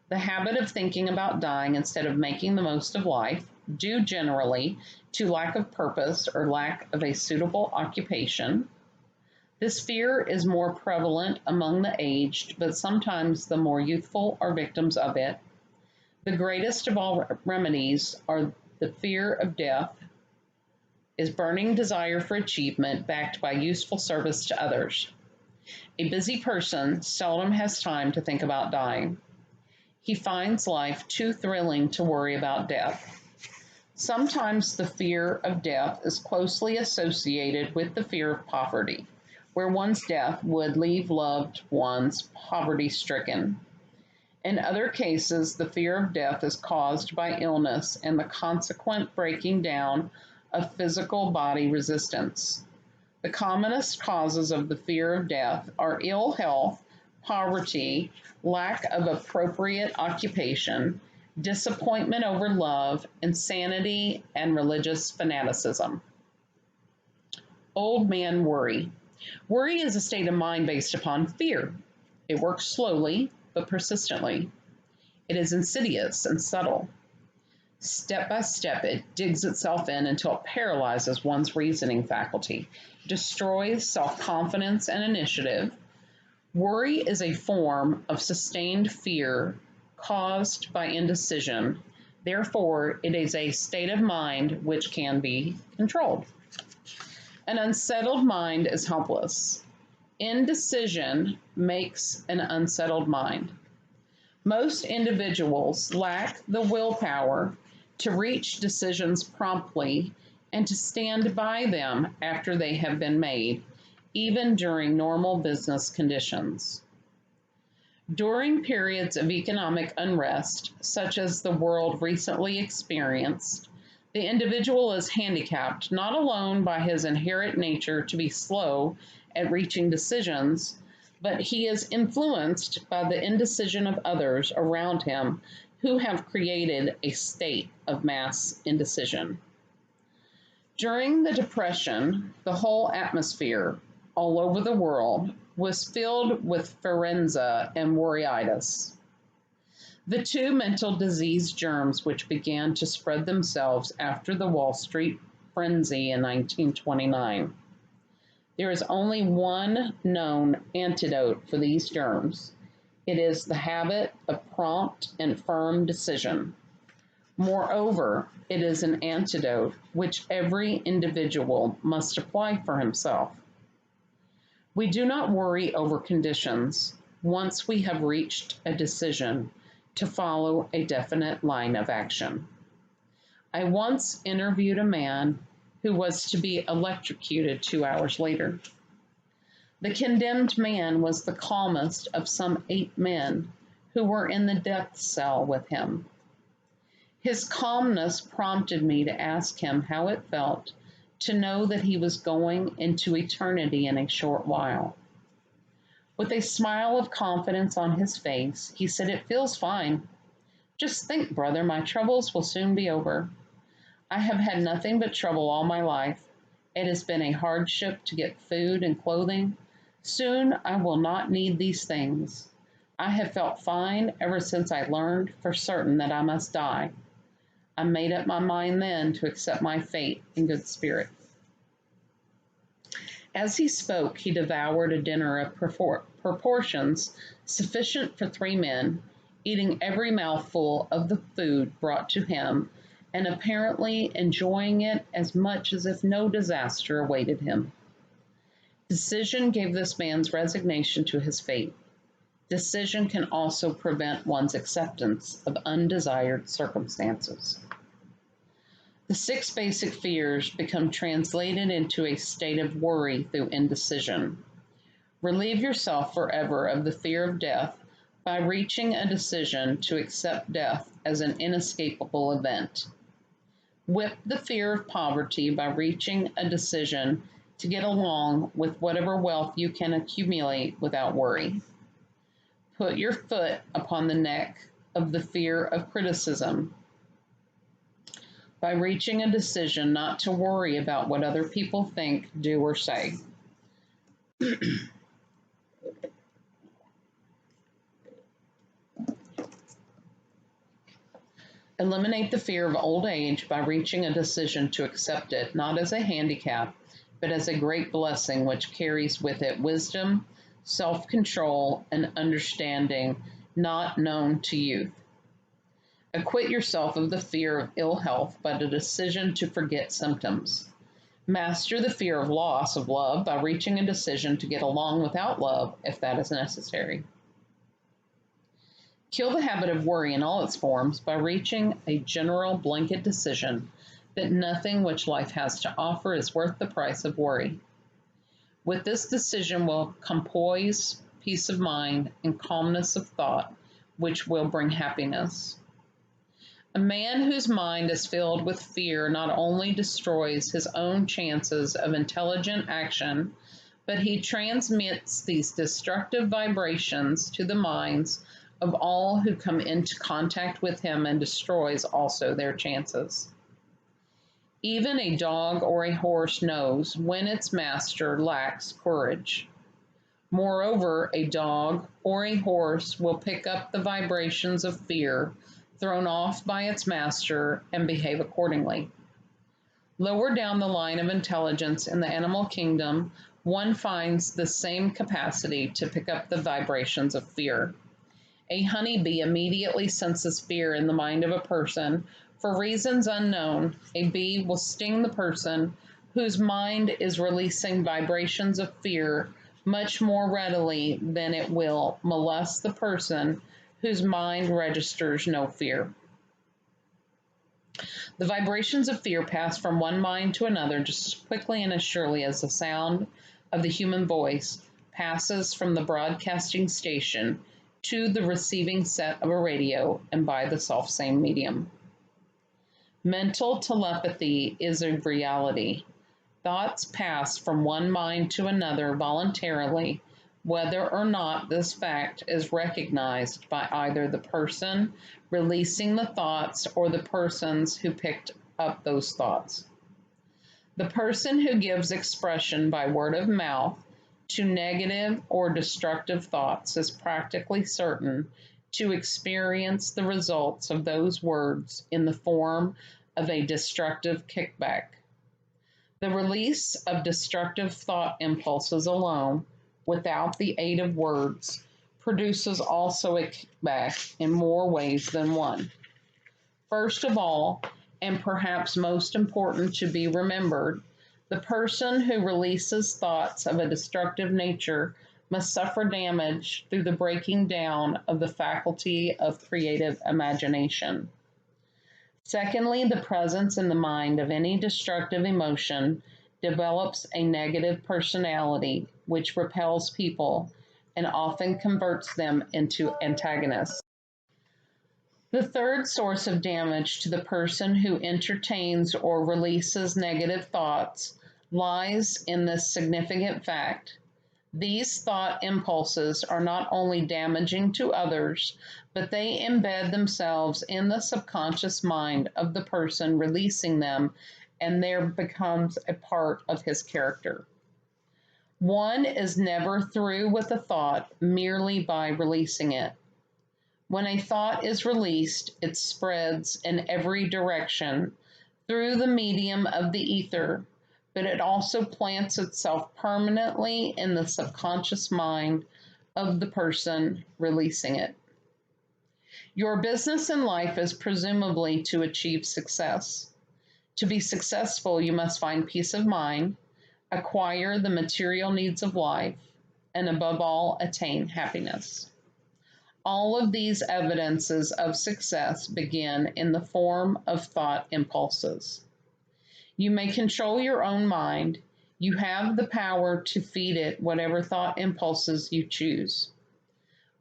the habit of thinking about dying instead of making the most of life, due generally to lack of purpose or lack of a suitable occupation. This fear is more prevalent among the aged, but sometimes the more youthful are victims of it. The greatest of all remedies are the fear of death is burning desire for achievement backed by useful service to others. A busy person seldom has time to think about dying. He finds life too thrilling to worry about death. Sometimes the fear of death is closely associated with the fear of poverty, where one's death would leave loved ones poverty-stricken. In other cases, the fear of death is caused by illness and the consequent breaking down of physical body resistance. The commonest causes of the fear of death are ill health, poverty, lack of appropriate occupation, disappointment over love, insanity, and religious fanaticism. Old man worry. Worry is a state of mind based upon fear. It works slowly but persistently. It is insidious and subtle. Step by step, it digs itself in until it paralyzes one's reasoning faculty, destroys self confidence and initiative. Worry is a form of sustained fear caused by indecision. Therefore, it is a state of mind which can be controlled. An unsettled mind is helpless. Indecision makes an unsettled mind. Most individuals lack the willpower to reach decisions promptly and to stand by them after they have been made, even during normal business conditions. During periods of economic unrest, such as the world recently experienced, the individual is handicapped not alone by his inherent nature to be slow at reaching decisions, but he is influenced by the indecision of others around him who have created a state of mass indecision. During the Depression, the whole atmosphere all over the world was filled with frenzy and worryitis, the two mental disease germs which began to spread themselves after the Wall Street frenzy in 1929. There is only one known antidote for these germs. It is the habit of prompt and firm decision. Moreover, it is an antidote which every individual must apply for himself. We do not worry over conditions once we have reached a decision to follow a definite line of action. I once interviewed a man who was to be electrocuted 2 hours later. The condemned man was the calmest of some 8 men who were in the death cell with him. His calmness prompted me to ask him how it felt to know that he was going into eternity in a short while. With a smile of confidence on his face, he said, "It feels fine. Just think, brother, my troubles will soon be over. I have had nothing but trouble all my life. It has been a hardship to get food and clothing. Soon I will not need these things. I have felt fine ever since I learned for certain that I must die. I made up my mind then to accept my fate in good spirit." As he spoke, he devoured a dinner of proportions sufficient for 3 men, eating every mouthful of the food brought to him, and apparently enjoying it as much as if no disaster awaited him. Decision gave this man's resignation to his fate. Decision can also prevent one's acceptance of undesired circumstances. The 6 basic fears become translated into a state of worry through indecision. Relieve yourself forever of the fear of death by reaching a decision to accept death as an inescapable event. Whip the fear of poverty by reaching a decision to get along with whatever wealth you can accumulate without worry. Put your foot upon the neck of the fear of criticism by reaching a decision not to worry about what other people think, do, or say. Eliminate the fear of old age by reaching a decision to accept it not as a handicap, but as a great blessing which carries with it wisdom, self-control, and understanding not known to youth. Acquit yourself of the fear of ill health by the decision to forget symptoms. Master the fear of loss of love by reaching a decision to get along without love if that is necessary. Kill the habit of worry in all its forms by reaching a general blanket decision that nothing which life has to offer is worth the price of worry. With this decision will come poise, peace of mind, and calmness of thought, which will bring happiness. A man whose mind is filled with fear not only destroys his own chances of intelligent action, but he transmits these destructive vibrations to the minds of all who come into contact with him and destroys also their chances. Even a dog or a horse knows when its master lacks courage. Moreover, a dog or a horse will pick up the vibrations of fear thrown off by its master and behave accordingly. Lower down the line of intelligence in the animal kingdom, one finds the same capacity to pick up the vibrations of fear. A honeybee immediately senses fear in the mind of a person. For reasons unknown, a bee will sting the person whose mind is releasing vibrations of fear much more readily than it will molest the person whose mind registers no fear. The vibrations of fear pass from one mind to another just as quickly and as surely as the sound of the human voice passes from the broadcasting station to the receiving set of a radio and by the self-same medium. Mental telepathy is a reality. Thoughts pass from one mind to another voluntarily, whether or not this fact is recognized by either the person releasing the thoughts or the persons who picked up those thoughts. The person who gives expression by word of mouth to negative or destructive thoughts is practically certain to experience the results of those words in the form of a destructive kickback. The release of destructive thought impulses alone, without the aid of words, produces also a kickback in more ways than one. First of all, and perhaps most important to be remembered, the person who releases thoughts of a destructive nature must suffer damage through the breaking down of the faculty of creative imagination. Secondly, the presence in the mind of any destructive emotion develops a negative personality which repels people and often converts them into antagonists. The third source of damage to the person who entertains or releases negative thoughts lies in this significant fact. These thought impulses are not only damaging to others, but they embed themselves in the subconscious mind of the person releasing them, and there becomes a part of his character. One is never through with a thought merely by releasing it. When a thought is released, it spreads in every direction through the medium of the ether, but it also plants itself permanently in the subconscious mind of the person releasing it. Your business in life is presumably to achieve success. To be successful, you must find peace of mind, acquire the material needs of life, and above all, attain happiness. All of these evidences of success begin in the form of thought impulses. You may control your own mind. You have the power to feed it whatever thought impulses you choose.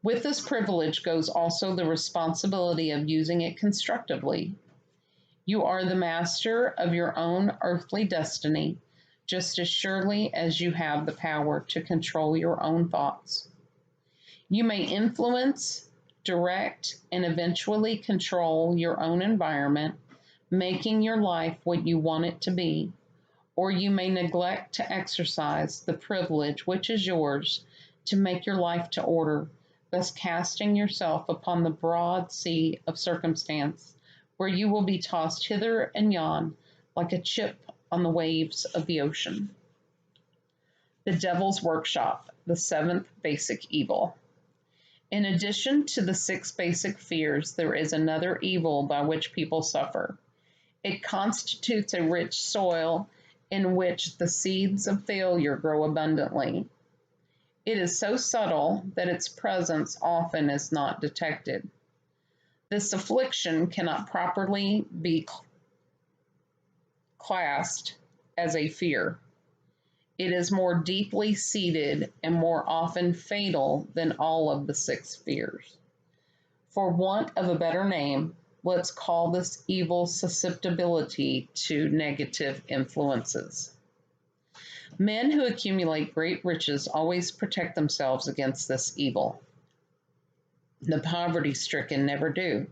With this privilege goes also the responsibility of using it constructively. You are the master of your own earthly destiny, just as surely as you have the power to control your own thoughts. You may influence, direct, and eventually control your own environment, making your life what you want it to be, or you may neglect to exercise the privilege which is yours to make your life to order, thus casting yourself upon the broad sea of circumstance, where you will be tossed hither and yon like a chip on the waves of the ocean. The Devil's Workshop, the seventh basic evil. In addition to the 6 basic fears, there is another evil by which people suffer. It constitutes a rich soil in which the seeds of failure grow abundantly. It is so subtle that its presence often is not detected. This affliction cannot properly be classed as a fear. It is more deeply seated and more often fatal than all of the 6 fears. For want of a better name, Let's call this evil susceptibility to negative influences. Men who accumulate great riches always protect themselves against this evil. The poverty-stricken never do.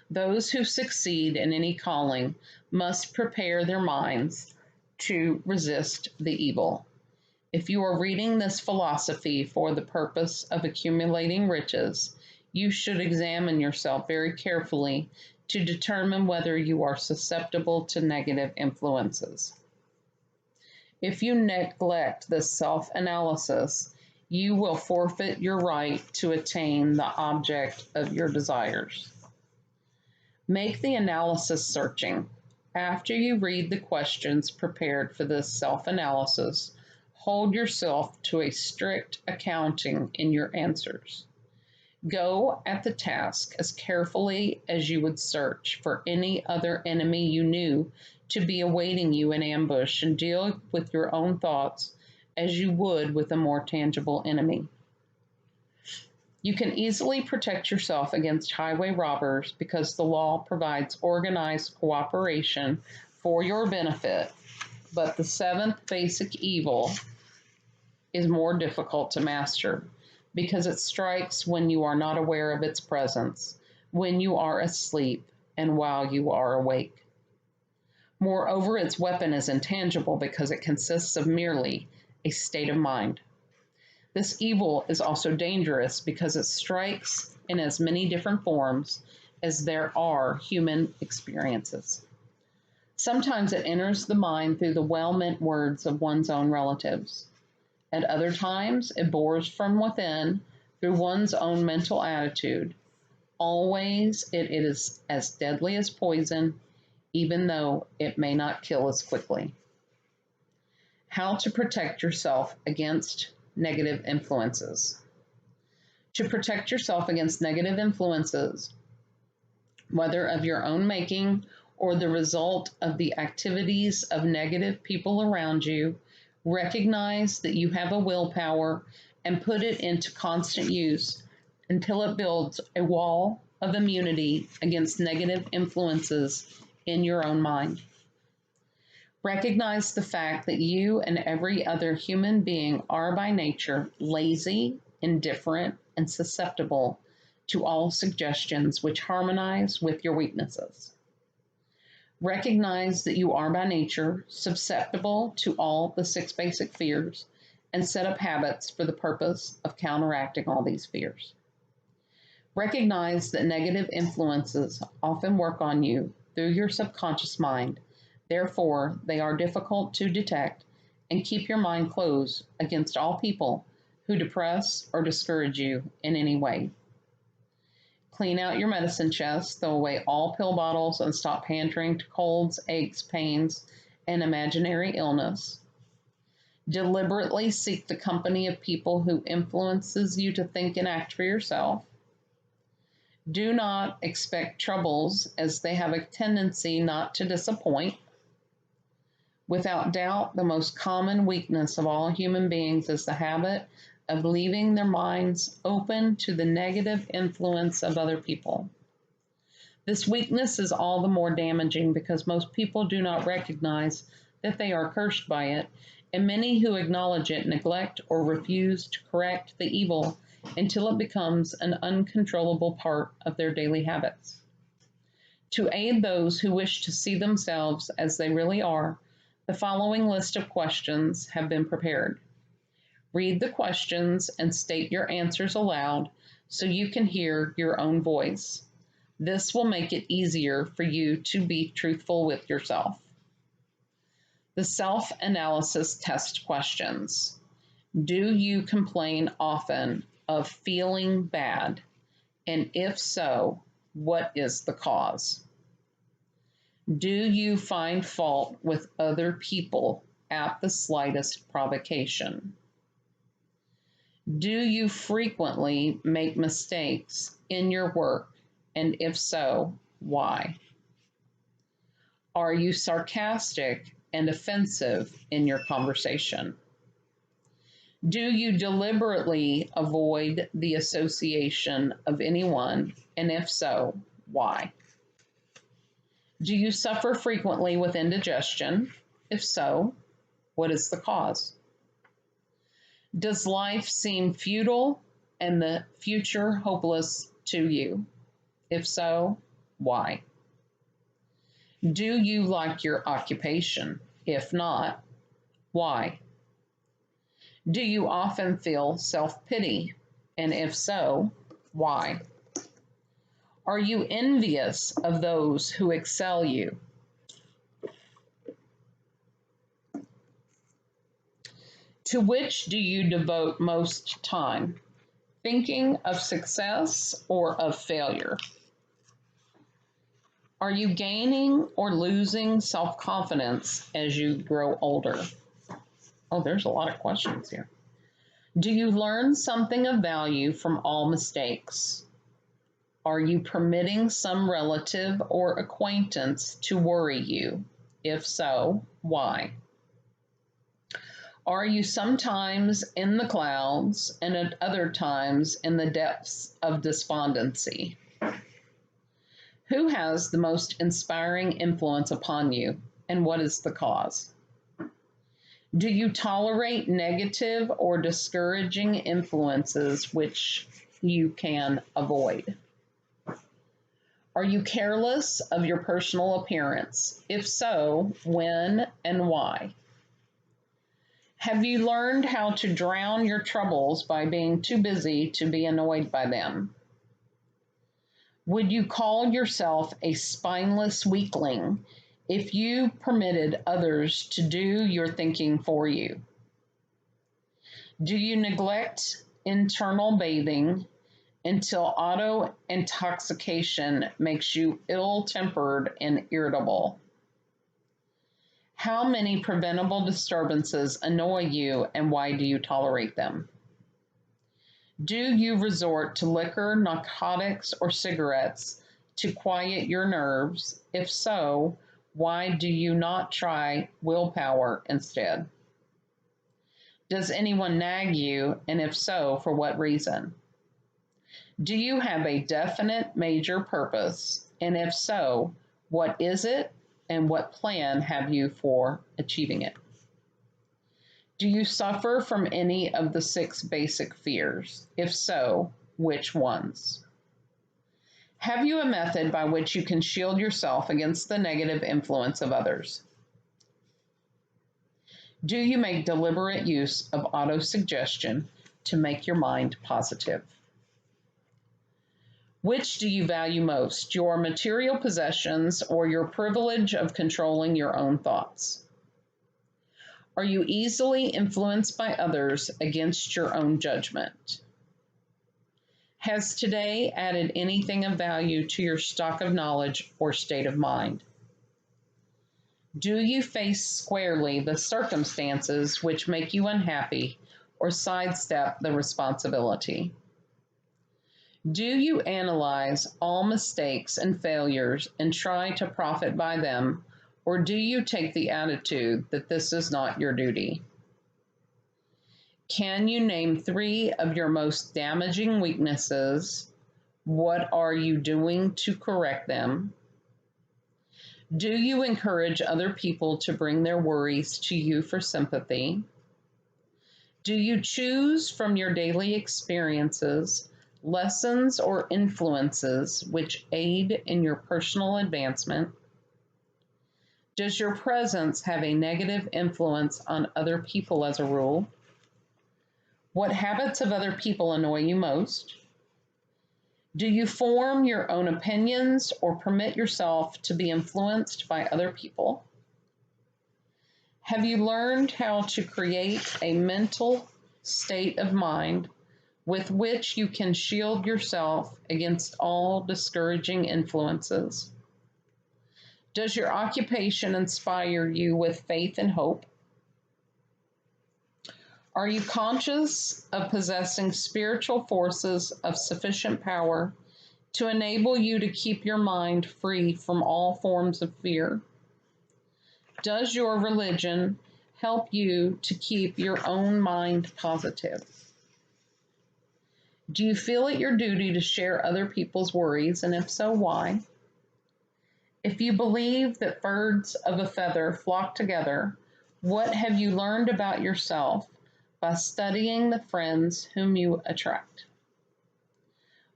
Those who succeed in any calling must prepare their minds to resist the evil. If you are reading this philosophy for the purpose of accumulating riches, you should examine yourself very carefully to determine whether you are susceptible to negative influences. If you neglect this self-analysis, you will forfeit your right to attain the object of your desires. Make the analysis searching. After you read the questions prepared for this self-analysis, hold yourself to a strict accounting in your answers. Go at the task as carefully as you would search for any other enemy you knew to be awaiting you in ambush, and deal with your own thoughts as you would with a more tangible enemy. You can easily protect yourself against highway robbers because the law provides organized cooperation for your benefit, but the seventh basic evil is more difficult to master because it strikes when you are not aware of its presence, when you are asleep, and while you are awake. Moreover, its weapon is intangible because it consists of merely a state of mind. This evil is also dangerous because it strikes in as many different forms as there are human experiences. Sometimes it enters the mind through the well-meant words of one's own relatives. At other times, it bores from within through one's own mental attitude. Always, it is as deadly as poison, even though it may not kill as quickly. How to protect yourself against negative influences. To protect yourself against negative influences, whether of your own making or the result of the activities of negative people around you, recognize that you have a willpower and put it into constant use until it builds a wall of immunity against negative influences in your own mind. Recognize the fact that you and every other human being are by nature lazy, indifferent, and susceptible to all suggestions which harmonize with your weaknesses. Recognize that you are by nature susceptible to all the 6 basic fears and set up habits for the purpose of counteracting all these fears. Recognize that negative influences often work on you through your subconscious mind. Therefore, they are difficult to detect, and keep your mind closed against all people who depress or discourage you in any way. Clean out your medicine chest, throw away all pill bottles, and stop pandering to colds, aches, pains, and imaginary illness. Deliberately seek the company of people who influences you to think and act for yourself. Do not expect troubles, as they have a tendency not to disappoint. Without doubt, the most common weakness of all human beings is the habit of leaving their minds open to the negative influence of other people. This weakness is all the more damaging because most people do not recognize that they are cursed by it, and many who acknowledge it neglect or refuse to correct the evil until it becomes an uncontrollable part of their daily habits. To aid those who wish to see themselves as they really are, the following list of questions have been prepared. Read the questions and state your answers aloud so you can hear your own voice. This will make it easier for you to be truthful with yourself. The self-analysis test questions. Do you complain often of feeling bad? And if so, what is the cause? Do you find fault with other people at the slightest provocation? Do you frequently make mistakes in your work? And if so, why? Are you sarcastic and offensive in your conversation? Do you deliberately avoid the association of anyone? And if so, why? Do you suffer frequently with indigestion? If so, what is the cause? Does life seem futile and the future hopeless to you? If so, why? Do you like your occupation? If not, why? Do you often feel self-pity? And if so, why? Are you envious of those who excel you? To which do you devote most time? Thinking of success or of failure? Are you gaining or losing self-confidence as you grow older? Oh, there's a lot of questions here. Do you learn something of value from all mistakes? Are you permitting some relative or acquaintance to worry you? If so, why? Are you sometimes in the clouds and at other times in the depths of despondency? Who has the most inspiring influence upon you, and what is the cause? Do you tolerate negative or discouraging influences which you can avoid? Are you careless of your personal appearance? If so, when and why? Have you learned how to drown your troubles by being too busy to be annoyed by them? Would you call yourself a spineless weakling if you permitted others to do your thinking for you? Do you neglect internal bathing until auto intoxication makes you ill-tempered and irritable? How many preventable disturbances annoy you, and why do you tolerate them? Do you resort to liquor, narcotics, or cigarettes to quiet your nerves? If so, why do you not try willpower instead? Does anyone nag you, and if so, for what reason? Do you have a definite major purpose? And if so, what is it, and what plan have you for achieving it? Do you suffer from any of the 6 basic fears? If so, which ones? Have you a method by which you can shield yourself against the negative influence of others? Do you make deliberate use of autosuggestion to make your mind positive? Which do you value most, your material possessions or your privilege of controlling your own thoughts? Are you easily influenced by others against your own judgment? Has today added anything of value to your stock of knowledge or state of mind? Do you face squarely the circumstances which make you unhappy or sidestep the responsibility? Do you analyze all mistakes and failures and try to profit by them, or do you take the attitude that this is not your duty? Can you name 3 of your most damaging weaknesses? What are you doing to correct them? Do you encourage other people to bring their worries to you for sympathy? Do you choose from your daily experiences lessons or influences which aid in your personal advancement? Does your presence have a negative influence on other people as a rule? What habits of other people annoy you most? Do you form your own opinions or permit yourself to be influenced by other people? Have you learned how to create a mental state of mind with which you can shield yourself against all discouraging influences? Does your occupation inspire you with faith and hope? Are you conscious of possessing spiritual forces of sufficient power to enable you to keep your mind free from all forms of fear? Does your religion help you to keep your own mind positive? Do you feel it your duty to share other people's worries, and if so, why? If you believe that birds of a feather flock together, what have you learned about yourself by studying the friends whom you attract?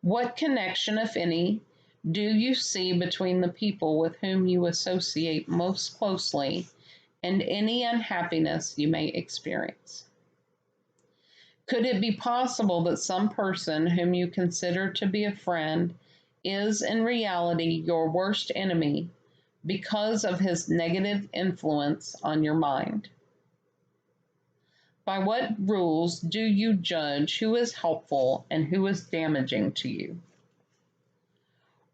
What connection, if any, do you see between the people with whom you associate most closely and any unhappiness you may experience? Could it be possible that some person whom you consider to be a friend is in reality your worst enemy because of his negative influence on your mind? By what rules do you judge who is helpful and who is damaging to you?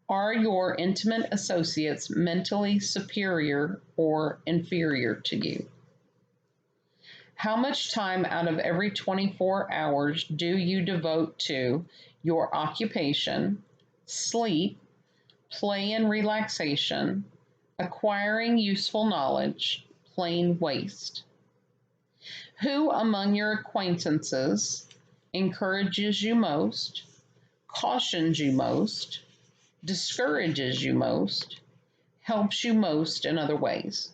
Are your intimate associates mentally superior or inferior to you? How much time out of every 24 hours do you devote to your occupation, sleep, play and relaxation, acquiring useful knowledge, plain waste? Who among your acquaintances encourages you most, cautions you most, discourages you most, helps you most in other ways?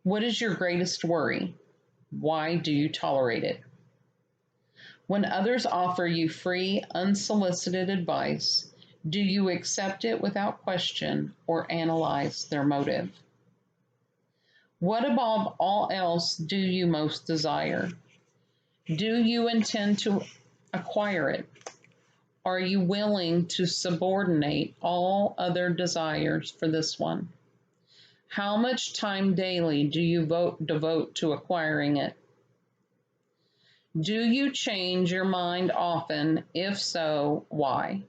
What is your greatest worry? Why do you tolerate it? When others offer you free, unsolicited advice, do you accept it without question or analyze their motive? What above all else do you most desire? Do you intend to acquire it? Are you willing to subordinate all other desires for this one? How much time daily do you devote to acquiring it? Do you change your mind often? If so, why?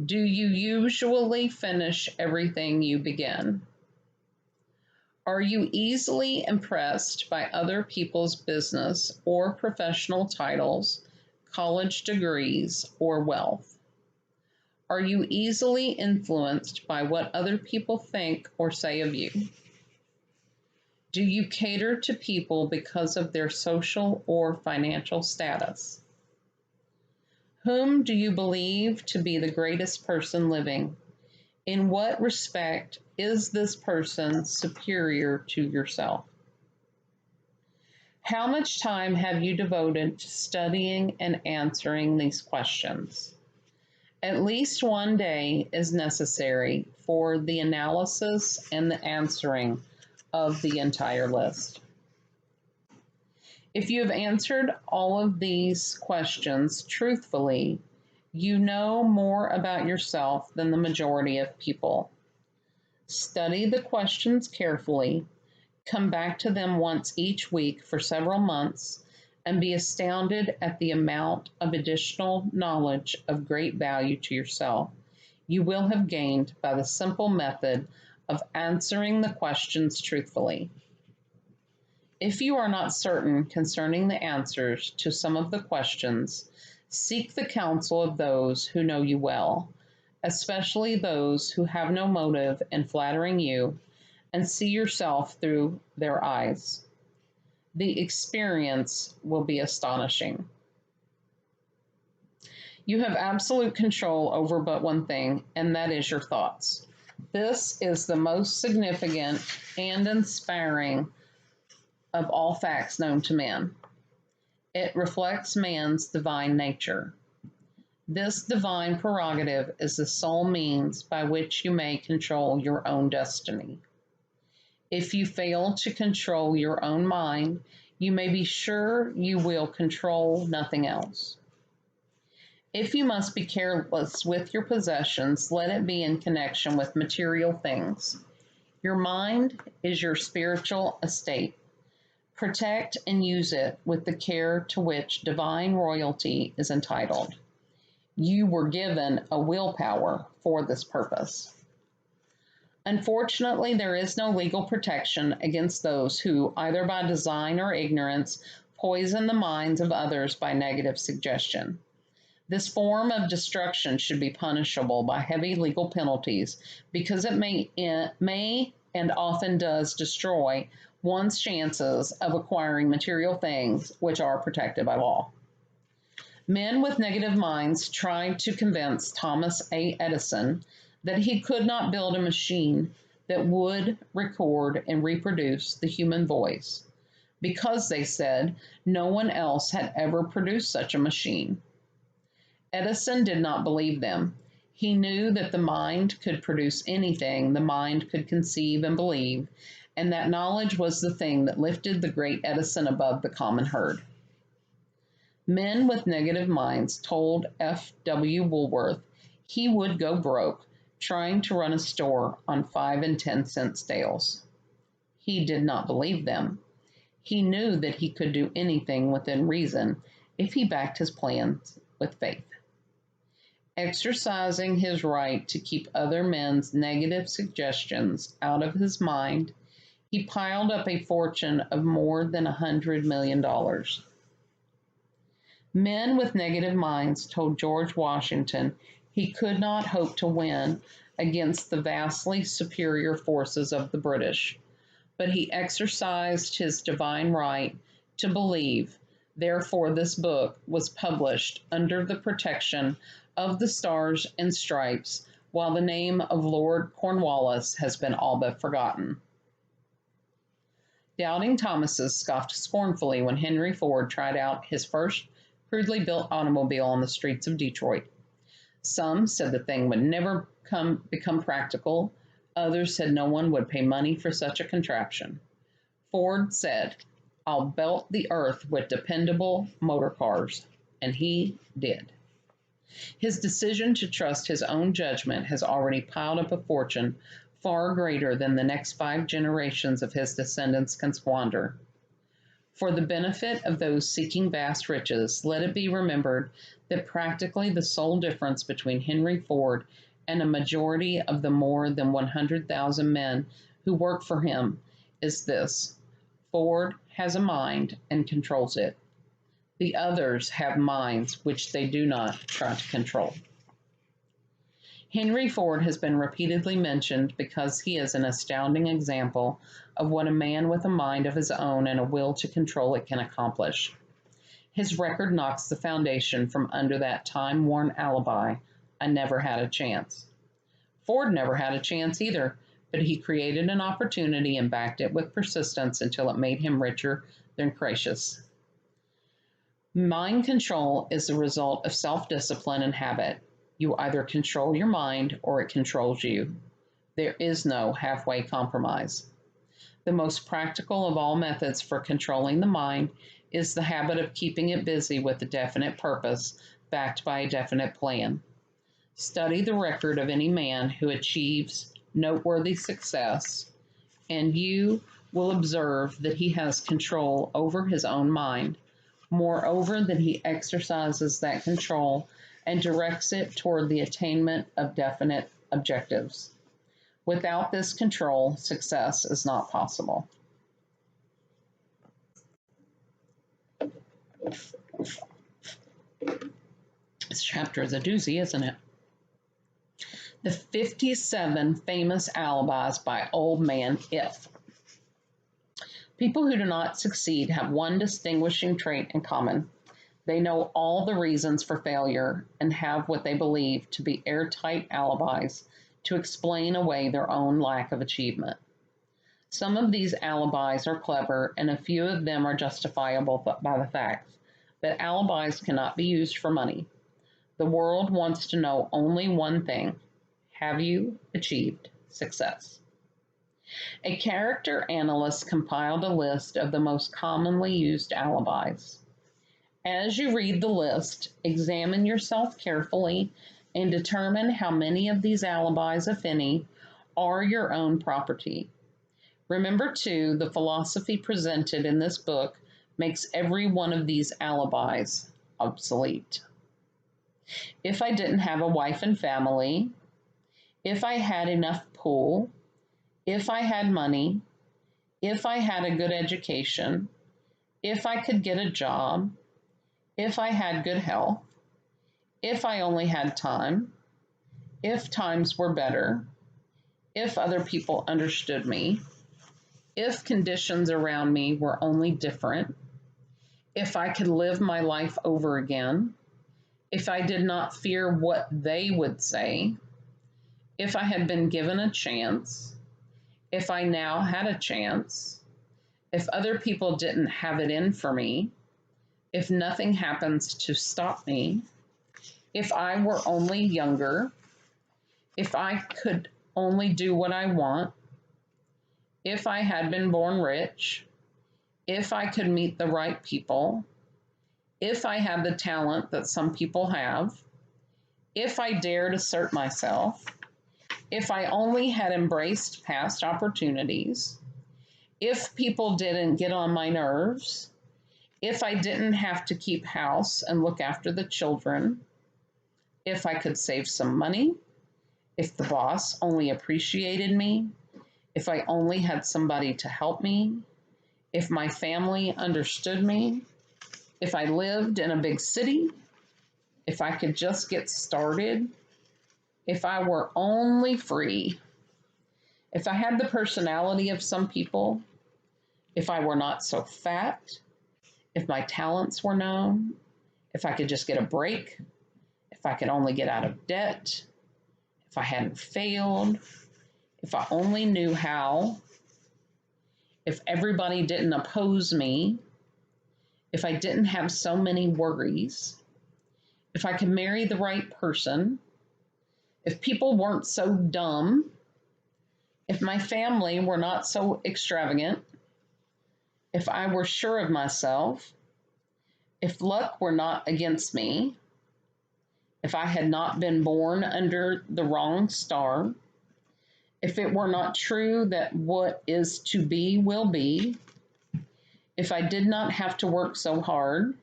Do you usually finish everything you begin? Are you easily impressed by other people's business or professional titles, college degrees, or wealth? Are you easily influenced by what other people think or say of you? Do you cater to people because of their social or financial status? Whom do you believe to be the greatest person living? In what respect is this person superior to yourself? How much time have you devoted to studying and answering these questions? At least one day is necessary for the analysis and the answering of the entire list. If you have answered all of these questions truthfully, you know more about yourself than the majority of people. Study the questions carefully, come back to them once each week for several months, and be astounded at the amount of additional knowledge of great value to yourself you will have gained by the simple method of answering the questions truthfully. If you are not certain concerning the answers to some of the questions, seek the counsel of those who know you well, especially those who have no motive in flattering you, and see yourself through their eyes. The experience will be astonishing. You have absolute control over but one thing, and that is your thoughts. This is the most significant and inspiring of all facts known to man. It reflects man's divine nature. This divine prerogative is the sole means by which you may control your own destiny. If you fail to control your own mind, you may be sure you will control nothing else. If you must be careless with your possessions, let it be in connection with material things. Your mind is your spiritual estate. Protect and use it with the care to which divine royalty is entitled. You were given a willpower for this purpose. Unfortunately, there is no legal protection against those who, either by design or ignorance, poison the minds of others by negative suggestion. This form of destruction should be punishable by heavy legal penalties because it may and often does destroy one's chances of acquiring material things which are protected by law. Men with negative minds tried to convince Thomas A. Edison that he could not build a machine that would record and reproduce the human voice, because, they said, no one else had ever produced such a machine. Edison did not believe them. He knew that the mind could produce anything the mind could conceive and believe, and that knowledge was the thing that lifted the great Edison above the common herd. Men with negative minds told F. W. Woolworth he would go broke trying to run a store on 5 and 10 cent sales. He did not believe them. He knew that he could do anything within reason if he backed his plans with faith. Exercising his right to keep other men's negative suggestions out of his mind, he piled up a fortune of more than $100 million. Men with negative minds told George Washington he could not hope to win against the vastly superior forces of the British, but he exercised his divine right to believe. Therefore, this book was published under the protection of the Stars and Stripes, while the name of Lord Cornwallis has been all but forgotten. Doubting Thomases scoffed scornfully when Henry Ford tried out his first crudely built automobile on the streets of Detroit. Some said the thing would never become practical. Others said no one would pay money for such a contraption. Ford said, "I'll belt the earth with dependable motor cars," and he did. His decision to trust his own judgment has already piled up a fortune far greater than the next 5 generations of his descendants can squander. For the benefit of those seeking vast riches, let it be remembered that practically the sole difference between Henry Ford and a majority of the more than 100,000 men who work for him is this: Ford has a mind and controls it. The others have minds which they do not try to control. Henry Ford has been repeatedly mentioned because he is an astounding example of what a man with a mind of his own and a will to control it can accomplish. His record knocks the foundation from under that time-worn alibi, "I never had a chance." Ford never had a chance either, but he created an opportunity and backed it with persistence until it made him richer than Crassus. Mind control is the result of self-discipline and habit. You either control your mind or it controls you. There is no halfway compromise. The most practical of all methods for controlling the mind is the habit of keeping it busy with a definite purpose, backed by a definite plan. Study the record of any man who achieves noteworthy success, and you will observe that he has control over his own mind. Moreover, that he exercises that control and directs it toward the attainment of definite objectives. Without this control, success is not possible. This chapter is a doozy, isn't it? The 57 famous alibis by Old Man If. People who do not succeed have one distinguishing trait in common. They know all the reasons for failure and have what they believe to be airtight alibis to explain away their own lack of achievement. Some of these alibis are clever, and a few of them are justifiable by the facts, but alibis cannot be used for money. The world wants to know only one thing: have you achieved success? A character analyst compiled a list of the most commonly used alibis. As you read the list, examine yourself carefully and determine how many of these alibis, if any, are your own property. Remember, too, the philosophy presented in this book makes every one of these alibis obsolete. If I didn't have a wife and family, if I had enough pool, if I had money, if I had a good education, if I could get a job, if I had good health, if I only had time, if times were better, if other people understood me, if conditions around me were only different, if I could live my life over again, if I did not fear what they would say, if I had been given a chance, if I now had a chance, if other people didn't have it in for me, if nothing happens to stop me, if I were only younger, if I could only do what I want, if I had been born rich, if I could meet the right people, if I had the talent that some people have, if I dared assert myself, if I only had embraced past opportunities, if people didn't get on my nerves, if I didn't have to keep house and look after the children, if I could save some money, if the boss only appreciated me, if I only had somebody to help me, if my family understood me, if I lived in a big city, if I could just get started, if I were only free, if I had the personality of some people, if I were not so fat, if my talents were known, if I could just get a break, if I could only get out of debt, if I hadn't failed, if I only knew how, if everybody didn't oppose me, if I didn't have so many worries, if I could marry the right person, if people weren't so dumb, if my family were not so extravagant, if I were sure of myself, if luck were not against me, if I had not been born under the wrong star, if it were not true that what is to be will be, if I did not have to work so hard,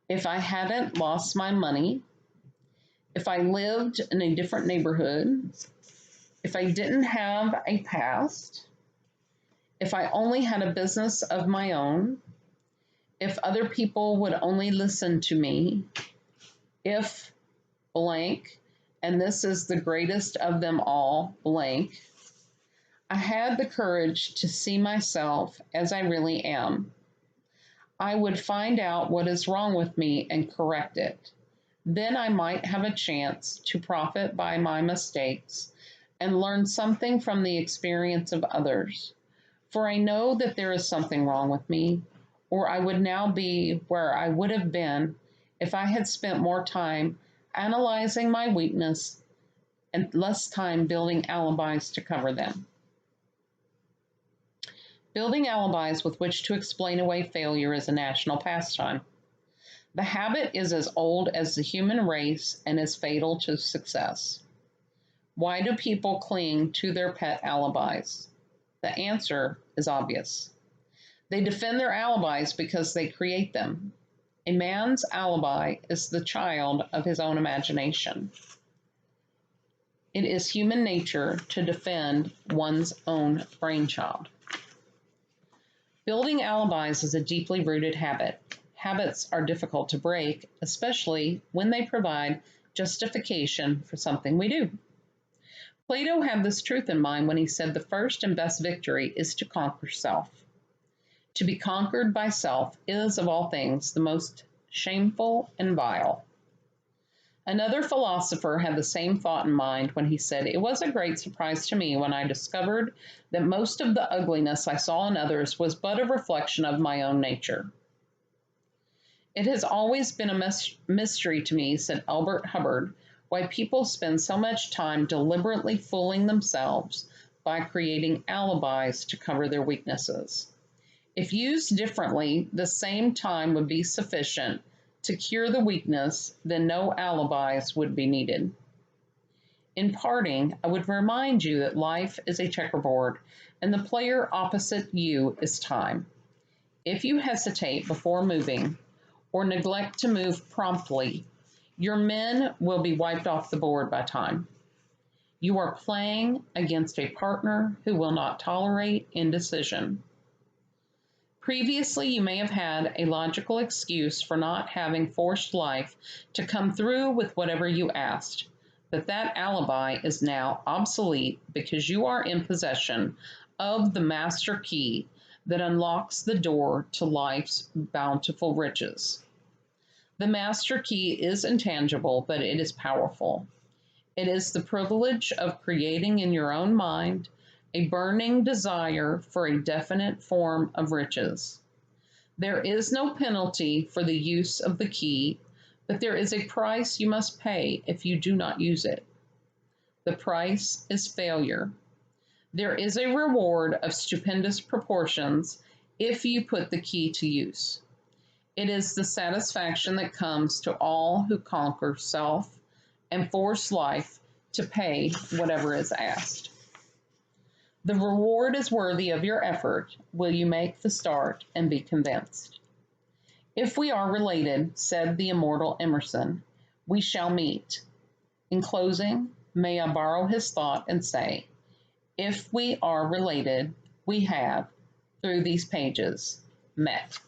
if I hadn't lost my money, if I lived in a different neighborhood, if I didn't have a past, if I only had a business of my own, if other people would only listen to me, if blank, and this is the greatest of them all, blank, I had the courage to see myself as I really am. I would find out what is wrong with me and correct it. Then I might have a chance to profit by my mistakes and learn something from the experience of others. For I know that there is something wrong with me, or I would now be where I would have been if I had spent more time analyzing my weakness and less time building alibis to cover them. Building alibis with which to explain away failure is a national pastime. The habit is as old as the human race and is fatal to success. Why do people cling to their pet alibis? The answer is obvious. They defend their alibis because they create them. A man's alibi is the child of his own imagination. It is human nature to defend one's own brainchild. Building alibis is a deeply rooted habit. Habits are difficult to break, especially when they provide justification for something we do. Plato had this truth in mind when he said the first and best victory is to conquer self. To be conquered by self is, of all things, the most shameful and vile. Another philosopher had the same thought in mind when he said, "It was a great surprise to me when I discovered that most of the ugliness I saw in others was but a reflection of my own nature." It has always been a mystery to me, said Albert Hubbard, why people spend so much time deliberately fooling themselves by creating alibis to cover their weaknesses. If used differently, the same time would be sufficient to cure the weakness, then no alibis would be needed. In parting, I would remind you that life is a checkerboard, and the player opposite you is time. If you hesitate before moving, or neglect to move promptly, your men will be wiped off the board by time. You are playing against a partner who will not tolerate indecision. Previously, you may have had a logical excuse for not having forced life to come through with whatever you asked, but that alibi is now obsolete because you are in possession of the master key that unlocks the door to life's bountiful riches. The master key is intangible, but it is powerful. It is the privilege of creating in your own mind a burning desire for a definite form of riches. There is no penalty for the use of the key, but there is a price you must pay if you do not use it. The price is failure. There is a reward of stupendous proportions if you put the key to use. It is the satisfaction that comes to all who conquer self and force life to pay whatever is asked. The reward is worthy of your effort. Will you make the start and be convinced? If we are related, said the immortal Emerson, we shall meet. In closing, may I borrow his thought and say, if we are related, we have, through these pages, met.